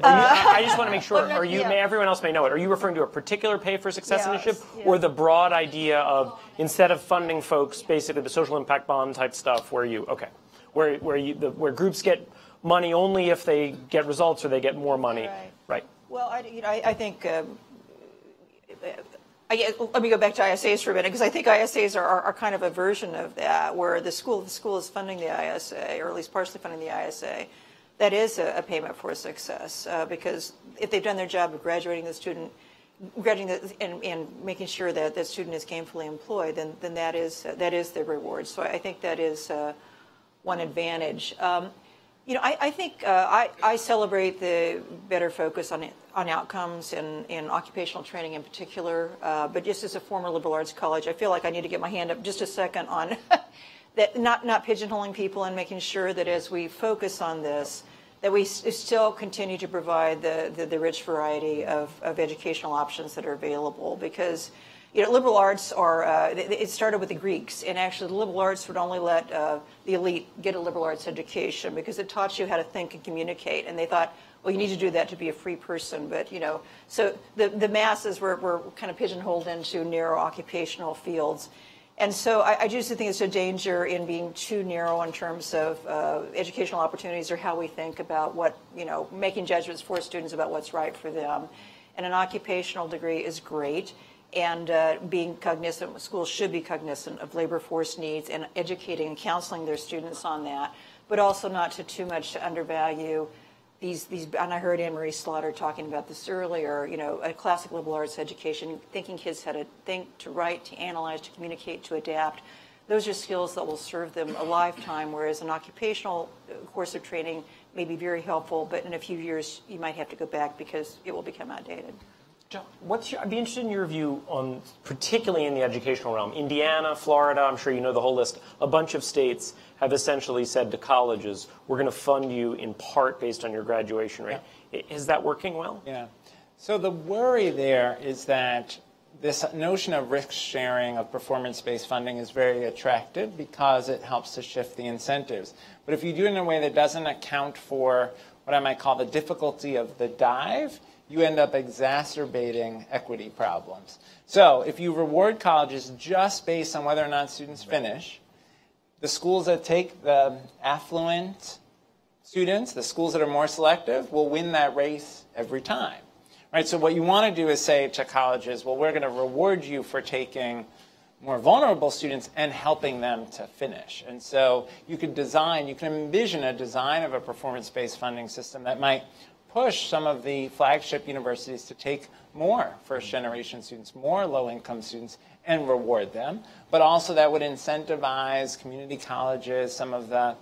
[SPEAKER 13] I just want to make sure, everyone else may know it. Are you referring to a particular Pay for Success initiative or the broad idea of instead of funding folks, basically the social impact bond type stuff where groups get money only if they get results or they get more money? Right.
[SPEAKER 15] Well, I think let me go back to ISAs for a minute, because I think ISAs are kind of a version of that, where the school is funding the ISA, or at least partially funding the ISA. That is a payment for success, because if they've done their job of graduating the student, and making sure that the student is gainfully employed, then that is the reward. So I think that is one advantage. I think I celebrate the better focus on outcomes and occupational training in particular. But just as a former liberal arts college, I feel like I need to get my hand up just a second on that, not pigeonholing people and making sure that as we focus on this, that we still continue to provide the rich variety of educational options that are available. Because liberal arts it started with the Greeks, and actually the liberal arts would only let the elite get a liberal arts education because it taught you how to think and communicate, and they thought, well, you need to do that to be a free person. But, so the masses were kind of pigeonholed into narrow occupational fields. And so I just think it's a danger in being too narrow in terms of educational opportunities or how we think about what, making judgments for students about what's right for them. And an occupational degree is great. And being cognizant, schools should be cognizant of labor force needs and educating and counseling their students on that, but also not too much to undervalue these. And I heard Anne-Marie Slaughter talking about this earlier. A classic liberal arts education, thinking kids how to think, to write, to analyze, to communicate, to adapt. Those are skills that will serve them a lifetime. Whereas an occupational course of training may be very helpful, but in a few years you might have to go back because it will become outdated.
[SPEAKER 13] John, I'd be interested in your view on, particularly in the educational realm, Indiana, Florida, I'm sure you know the whole list, a bunch of states have essentially said to colleges, we're going to fund you in part based on your graduation rate. Yeah. Is that working well?
[SPEAKER 16] Yeah. So the worry there is that this notion of risk sharing of performance-based funding is very attractive because it helps to shift the incentives. But if you do it in a way that doesn't account for what I might call the difficulty of the dive, you end up exacerbating equity problems. So if you reward colleges just based on whether or not students finish, the schools that take the affluent students, the schools that are more selective, will win that race every time. Right? So what you want to do is say to colleges, well, we're going to reward you for taking more vulnerable students and helping them to finish. And so you can envision a design of a performance-based funding system that might push some of the flagship universities to take more first-generation students, more low-income students, and reward them. But also that would incentivize community colleges, some of the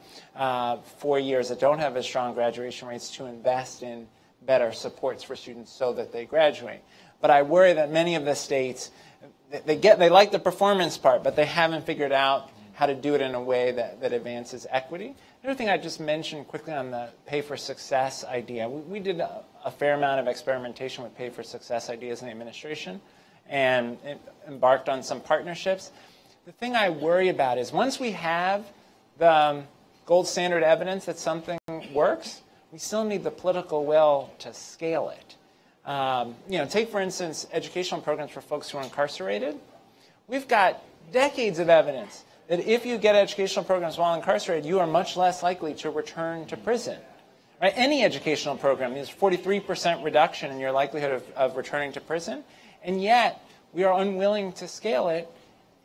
[SPEAKER 16] 4 years that don't have as strong graduation rates, to invest in better supports for students so that they graduate. But I worry that many of the states, they like the performance part, but they haven't figured out how to do it in a way that advances equity. Another thing I just mentioned quickly on the pay for success idea, we did a fair amount of experimentation with pay for success ideas in the administration and embarked on some partnerships. The thing I worry about is once we have the gold standard evidence that something works, we still need the political will to scale it. Take, for instance, educational programs for folks who are incarcerated. We've got decades of evidence that if you get educational programs while incarcerated, you are much less likely to return to prison. Right? Any educational program is 43% reduction in your likelihood of returning to prison, and yet we are unwilling to scale it.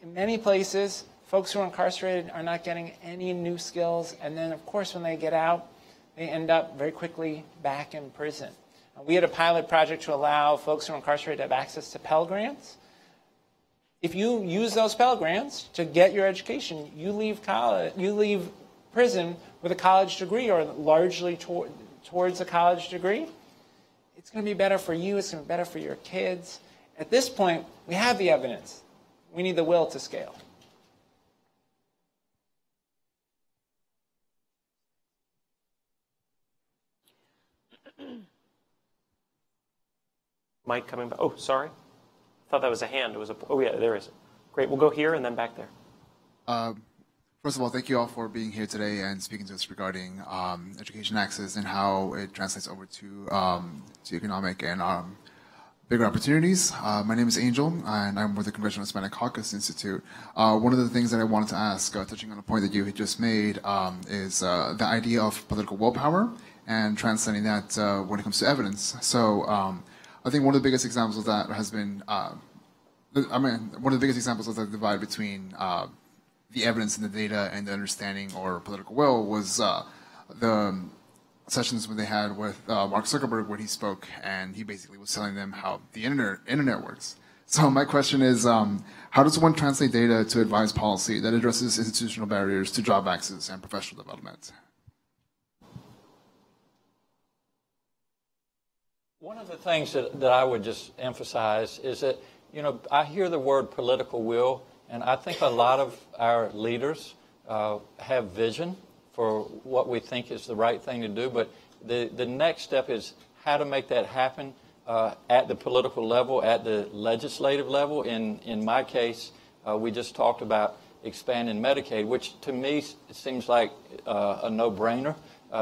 [SPEAKER 16] In many places, folks who are incarcerated are not getting any new skills, and then, of course, when they get out, they end up very quickly back in prison. We had a pilot project to allow folks who are incarcerated to have access to Pell Grants. If you use those Pell Grants to get your education, you leave prison with a college degree or largely towards a college degree. It's going to be better for you. It's going to be better for your kids. At this point, we have the evidence. We need the will to scale.
[SPEAKER 13] Mike coming back. Oh, sorry. I thought that was a hand. It was oh, yeah, there is. Great. We'll go here and then back there.
[SPEAKER 18] First of all, thank you all for being here today and speaking to us regarding education access and how it translates over to economic and bigger opportunities. My name is Angel, and I'm with the Congressional Hispanic Caucus Institute. One of the things that I wanted to ask, touching on a point that you had just made, is the idea of political willpower and translating that when it comes to evidence. So I think one of the biggest examples of that has been, one of the biggest examples of the divide between the evidence and the data and the understanding or political will was the sessions when they had with Mark Zuckerberg, where he spoke and he basically was telling them how the internet works. So my question is, how does one translate data to advise policy that addresses institutional barriers to job access and professional development?
[SPEAKER 14] One of the things that I would just emphasize is that, I hear the word political will, and I think a lot of our leaders have vision for what we think is the right thing to do, but the next step is how to make that happen at the political level, at the legislative level. In my case, we just talked about expanding Medicaid, which to me seems like a no-brainer,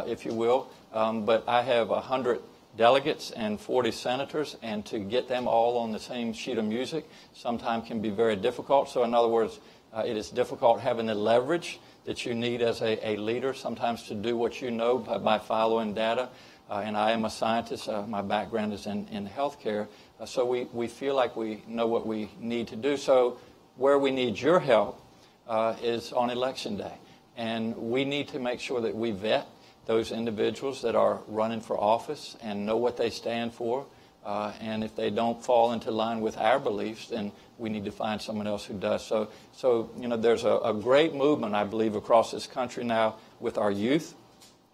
[SPEAKER 14] if you will, but I have 100 delegates and 40 senators, and to get them all on the same sheet of music sometimes can be very difficult. So in other words, it is difficult having the leverage that you need as a leader sometimes to do what you know by following data. And I am a scientist. My background is in healthcare. So we feel like we know what we need to do. So where we need your help is on Election Day. And we need to make sure that we vet those individuals that are running for office and know what they stand for. And if they don't fall into line with our beliefs, then we need to find someone else who does. So there's a great movement, I believe, across this country now with our youth.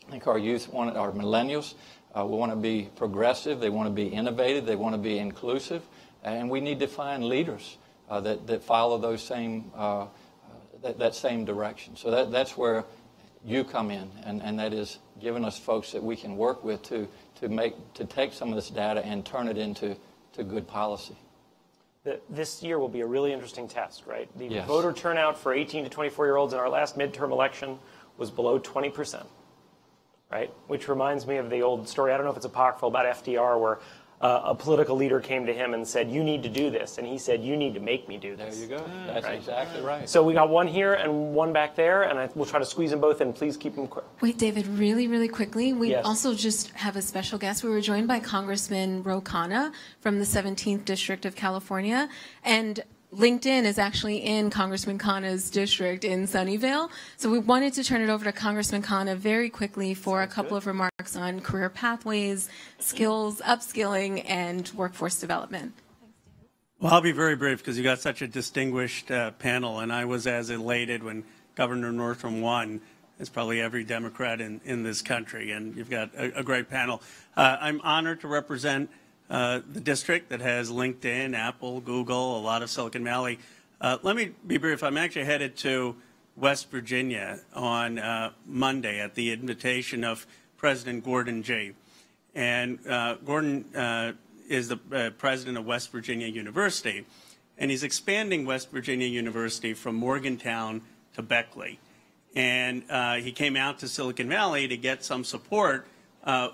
[SPEAKER 14] I think our youth our millennials, we want to be progressive. They want to be innovative. They want to be inclusive. And we need to find leaders that follow those same that same direction. So that's where you come in, and that is giving us folks that we can work with to take some of this data and turn it into good policy.
[SPEAKER 13] This year will be a really interesting test, right? The
[SPEAKER 14] Yes.
[SPEAKER 13] voter turnout for 18 to 24-year-olds in our last midterm election was below 20%, right? Which reminds me of the old story, I don't know if it's apocryphal, about FDR, where a political leader came to him and said, you need to do this. And he said, you need to make me do this.
[SPEAKER 14] There you go. That's right? Exactly right.
[SPEAKER 13] So we got one here and one back there, and we'll try to squeeze them both in. Please keep them quick.
[SPEAKER 19] Wait, David, really, really quickly, we
[SPEAKER 13] Yes.
[SPEAKER 19] also just have a special guest. We were joined by Congressman Ro Khanna from the 17th District of California, and
[SPEAKER 3] LinkedIn is actually in Congressman Khanna's district in Sunnyvale. So we wanted to turn it over to Congressman Khanna very quickly for a couple of remarks on career pathways, skills, upskilling, and workforce development.
[SPEAKER 20] Well, I'll be very brief because you got such a distinguished panel, and I was as elated when Governor Northam won as probably every Democrat in this country, and you've got a great panel. I'm honored to represent the district that has LinkedIn, Apple, Google, a lot of Silicon Valley. Let me be brief. I'm actually headed to West Virginia on Monday at the invitation of President Gordon G. And Gordon is the president of West Virginia University, and he's expanding West Virginia University from Morgantown to Beckley. And he came out to Silicon Valley to get some support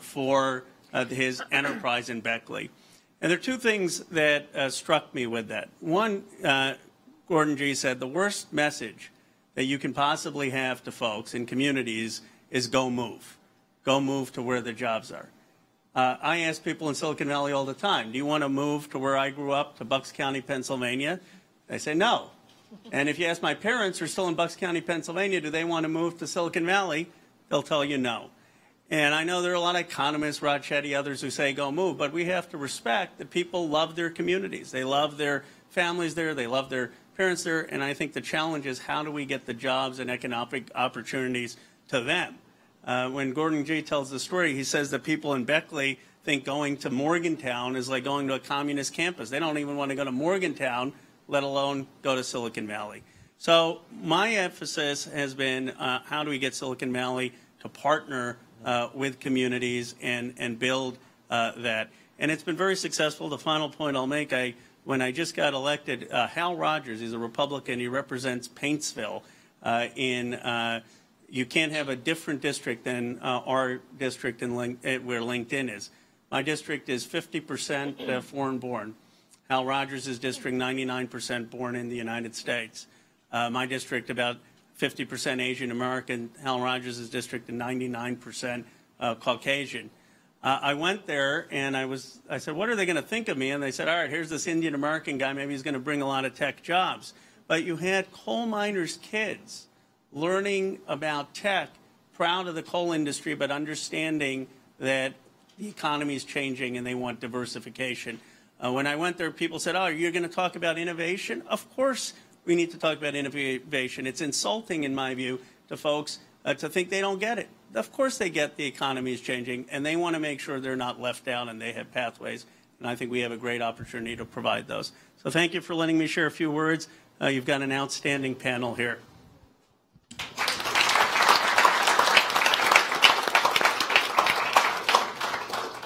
[SPEAKER 20] for his enterprise in Beckley. And there are two things that struck me with that. One, Gordon G. said, the worst message that you can possibly have to folks in communities is go move. Go move to where the jobs are. I ask people in Silicon Valley all the time, do you want to move to where I grew up, to Bucks County, Pennsylvania? They say no. And if you ask my parents who are still in Bucks County, Pennsylvania, do they want to move to Silicon Valley? They'll tell you no. And I know there are a lot of economists, Rod Chetty, others who say go move, but we have to respect that people love their communities. They love their families there. They love their parents there. And I think the challenge is how do we get the jobs and economic opportunities to them? When Gordon G. tells the story, he says that people in Beckley think going to Morgantown is like going to a communist campus. They don't even want to go to Morgantown, let alone go to Silicon Valley. So my emphasis has been how do we get Silicon Valley to partner with communities and build that. And it's been very successful. The final point I'll make, when I just got elected, Hal Rogers, he's a Republican, he represents Paintsville you can't have a different district than our district where LinkedIn is. My district is 50% foreign born. Hal Rogers' district, 99% born in the United States. My district, about 50% Asian American. Hal Rogers' district, 99% Caucasian. I went there and I said, what are they going to think of me? And they said, all right, here's this Indian American guy. Maybe he's going to bring a lot of tech jobs. But you had coal miners' kids learning about tech, proud of the coal industry, but understanding that the economy is changing and they want diversification. When I went there, people said, oh, you're going to talk about innovation? Of course we need to talk about innovation. It's insulting, in my view, to folks to think they don't get it. Of course they get the economy is changing, and they want to make sure they're not left out and they have pathways. And I think we have a great opportunity to provide those. So thank you for letting me share a few words. You've got an outstanding panel here.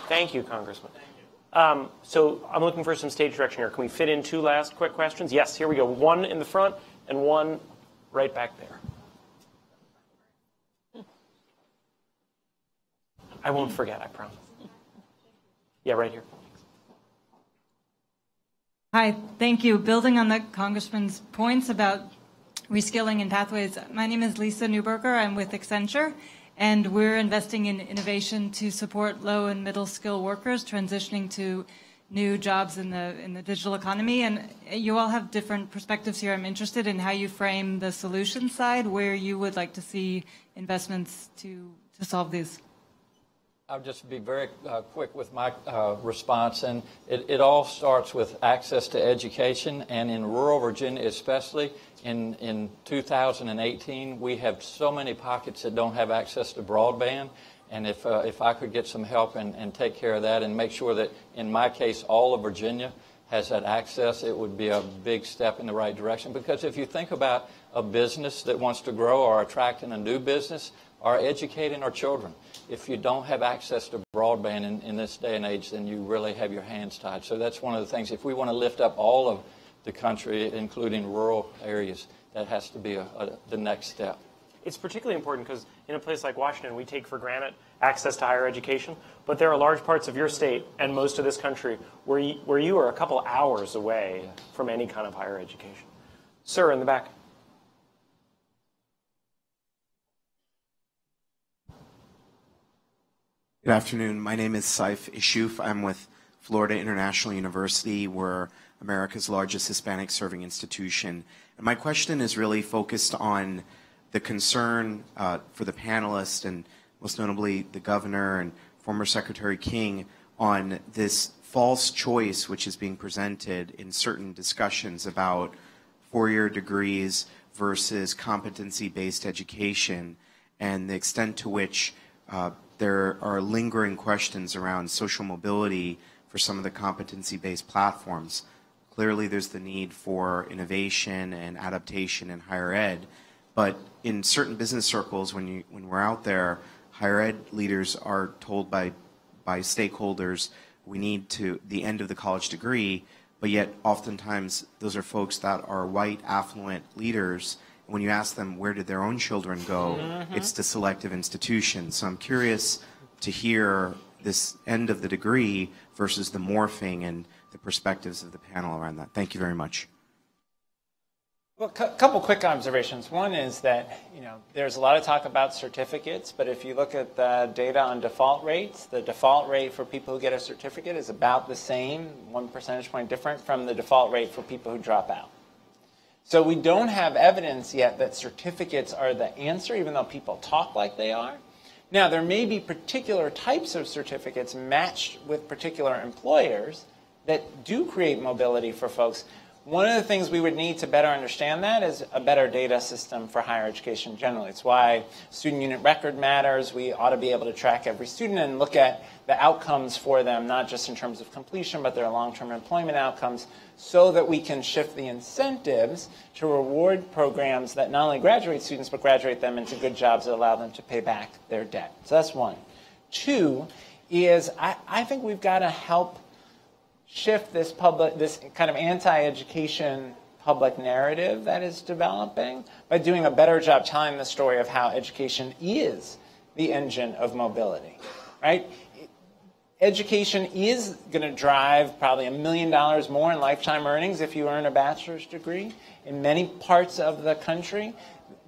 [SPEAKER 13] Thank you, Congressman. So I'm looking for some stage direction here. Can we fit in two last quick questions? Yes, here we go. One in the front and one right back there. I won't forget, I promise. Yeah, right here.
[SPEAKER 21] Hi, thank you. Building on the Congressman's points about reskilling and pathways, my name is Lisa Newberger. I'm with Accenture, and we're investing in innovation to support low and middle skill workers transitioning to new jobs in the digital economy. And you all have different perspectives here. I'm interested in how you frame the solution side, where you would like to see investments to solve these.
[SPEAKER 14] I'll just be very quick with my response, and it all starts with access to education, and in rural Virginia especially, in 2018, we have so many pockets that don't have access to broadband, and if I could get some help and take care of that and make sure that, in my case, all of Virginia has that access, it would be a big step in the right direction. Because if you think about a business that wants to grow or attracting a new business or educating our children, if you don't have access to broadband in this day and age, then you really have your hands tied. So that's one of the things. If we want to lift up all of the country, including rural areas, that has to be the next step.
[SPEAKER 13] It's particularly important because in a place like Washington, we take for granted access to higher education, but there are large parts of your state and most of this country where you are a couple hours away from any kind of higher education. Sir, in the back.
[SPEAKER 22] Good afternoon. My name is Saif Ishouf. I'm with Florida International University. We're
[SPEAKER 2] America's largest Hispanic serving institution. And my question is really focused on the concern for the panelists and most notably the governor and former Secretary King on this false choice which is being presented in certain discussions about four-year degrees versus competency-based education, and the extent to which there are lingering questions around social mobility for some of the competency-based platforms. Clearly there's the need for innovation and adaptation in higher ed, but in certain business circles, when we're out there, higher ed leaders are told by stakeholders we need to the end of the college degree, but yet oftentimes those are folks that are white, affluent leaders. When you ask them where did their own children go, it's to selective institutions. So I'm curious to hear this end of the degree versus the morphing and the perspectives of the panel around that. Thank you very much.
[SPEAKER 16] Well, a couple quick observations. One is that, there's a lot of talk about certificates, but if you look at the data on default rates, the default rate for people who get a certificate is about the same, 1 percentage point different from the default rate for people who drop out. So we don't have evidence yet that certificates are the answer, even though people talk like they are. Now, there may be particular types of certificates matched with particular employers that do create mobility for folks. One of the things we would need to better understand that is a better data system for higher education generally. It's why student unit record matters. We ought to be able to track every student and look at the outcomes for them, not just in terms of completion, but their long-term employment outcomes, so that we can shift the incentives to reward programs that not only graduate students, but graduate them into good jobs that allow them to pay back their debt. So that's one. Two is I think we've got to help shift this kind of anti-education public narrative that is developing by doing a better job telling the story of how education is the engine of mobility, right? Education is going to drive probably $1 million more in lifetime earnings if you earn a bachelor's degree. In many parts of the country,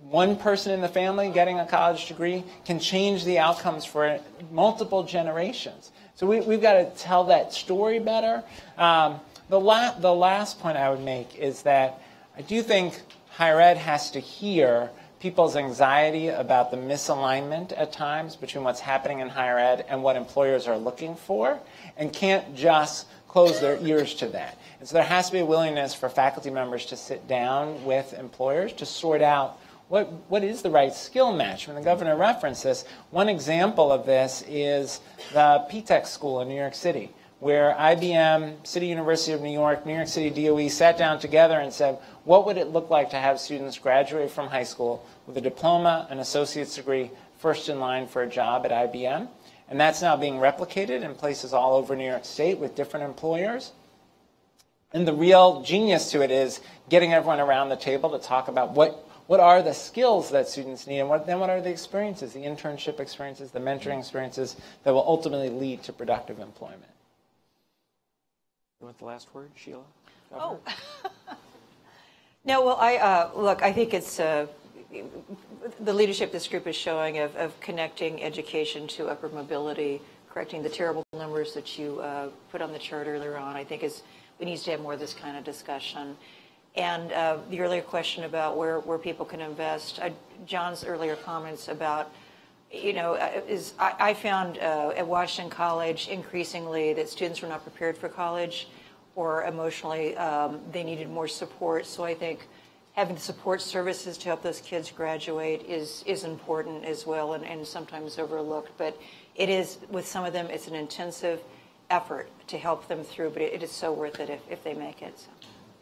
[SPEAKER 16] one person in the family getting a college degree can change the outcomes for multiple generations. So we've got to tell that story better. The last point I would make is that I do think higher ed has to hear people's anxiety about the misalignment at times between what's happening in higher ed and what employers are looking for, and can't just close their ears to that. And so there has to be a willingness for faculty members to sit down with employers to sort out what is the right skill match. When the governor referenced this, one example of this is the PTech school in New York City, where IBM, City University of New York City DOE sat down together and said, what would it look like to have students graduate from high school with a diploma, an associate's degree, first in line for a job at IBM? And that's now being replicated in places all over New York State with different employers. And the real genius to it is getting everyone around the table to talk about what are the skills that students need, and what are the experiences, the internship experiences, the mentoring experiences that will ultimately lead to productive employment.
[SPEAKER 13] You want the last word, Sheila?
[SPEAKER 15] Oh. No, well, I think it's the leadership this group is showing of connecting education to upper mobility, correcting the terrible numbers that you put on the chart earlier on, I think we need to have more of this kind of discussion. And the earlier question about where people can invest, John's earlier comments about, I found at Washington College increasingly that students were not prepared for college, or emotionally they needed more support. So I think having support services to help those kids graduate is important as well, and sometimes overlooked. But it is, with some of them, it's an intensive effort to help them through, but it is so worth it if they make it. So.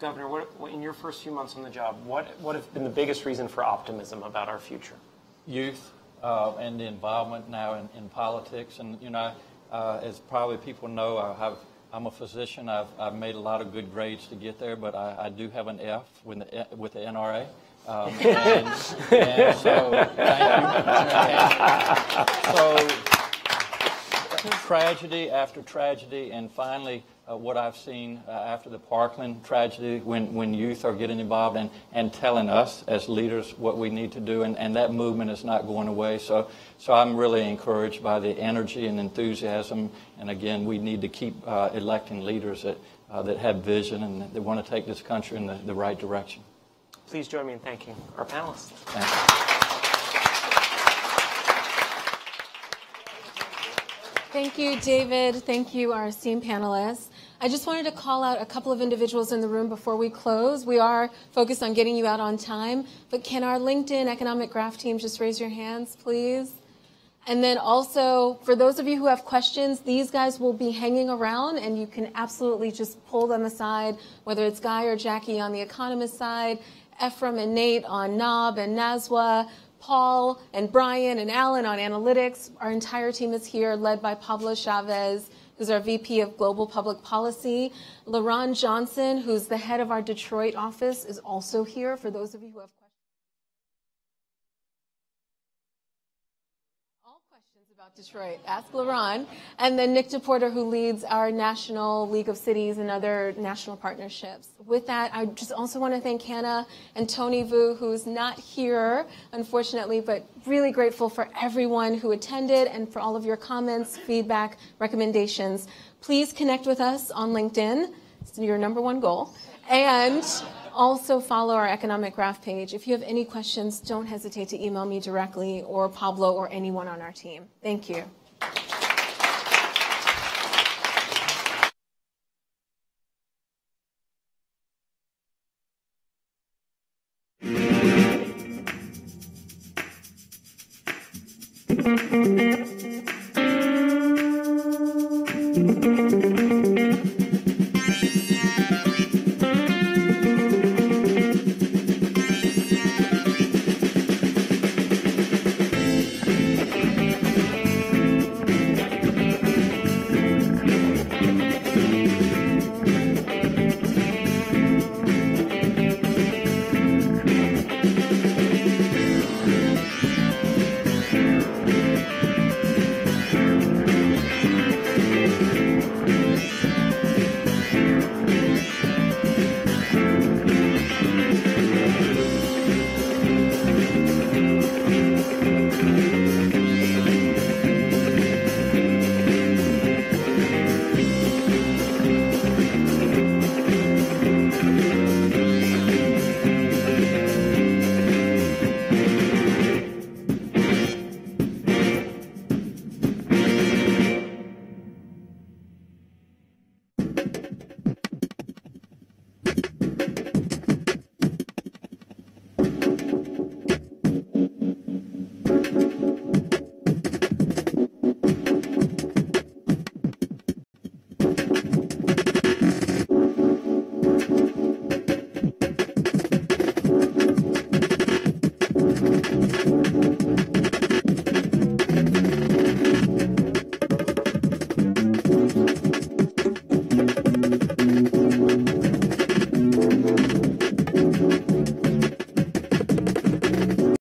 [SPEAKER 13] Governor, what, in your first few months on the job, what have been the biggest reason for optimism about our future?
[SPEAKER 14] Youth and the involvement now in politics. And, as probably people know, I'm a physician. I've made a lot of good grades to get there, but I do have an F with the NRA. And so, thank you. So, tragedy after tragedy, and finally, what I've seen after the Parkland tragedy, when youth are getting involved and telling us as leaders what we need to do, and that movement is not going away. So I'm really encouraged by the energy and enthusiasm. And again, we need to keep electing leaders that have vision and that want to take this country in the right direction.
[SPEAKER 13] Please join me in thanking our panelists.
[SPEAKER 14] Thank you.
[SPEAKER 3] Thank you, David. Thank you, our esteemed panelists. I just wanted to call out a couple of individuals in the room before we close. We are focused on getting you out on time, but can our LinkedIn Economic Graph team just raise your hands, please? And then also, for those of you who have questions, these guys will be hanging around, and you can absolutely just pull them aside, whether it's Guy or Jackie on the economist side, Ephraim and Nate on NOB and NASWA, Paul and Brian and Alan on analytics. Our entire team is here, led by Pablo Chavez, who's our VP of Global Public Policy. LaRon Johnson, who's the head of our Detroit office, is also here for those of you who have questions. All questions about Detroit, ask LaRon. And then Nick DePorter, who leads our National League of Cities and other national partnerships. With that, I just also want to thank Hannah and Tony Vu, who's not here, unfortunately, but really grateful for everyone who attended and for all of your comments, feedback, recommendations. Please connect with us on LinkedIn. It's your #1 goal. And also follow our Economic Graph page. If you have any questions, don't hesitate to email me directly or Pablo or anyone on our team. Thank you.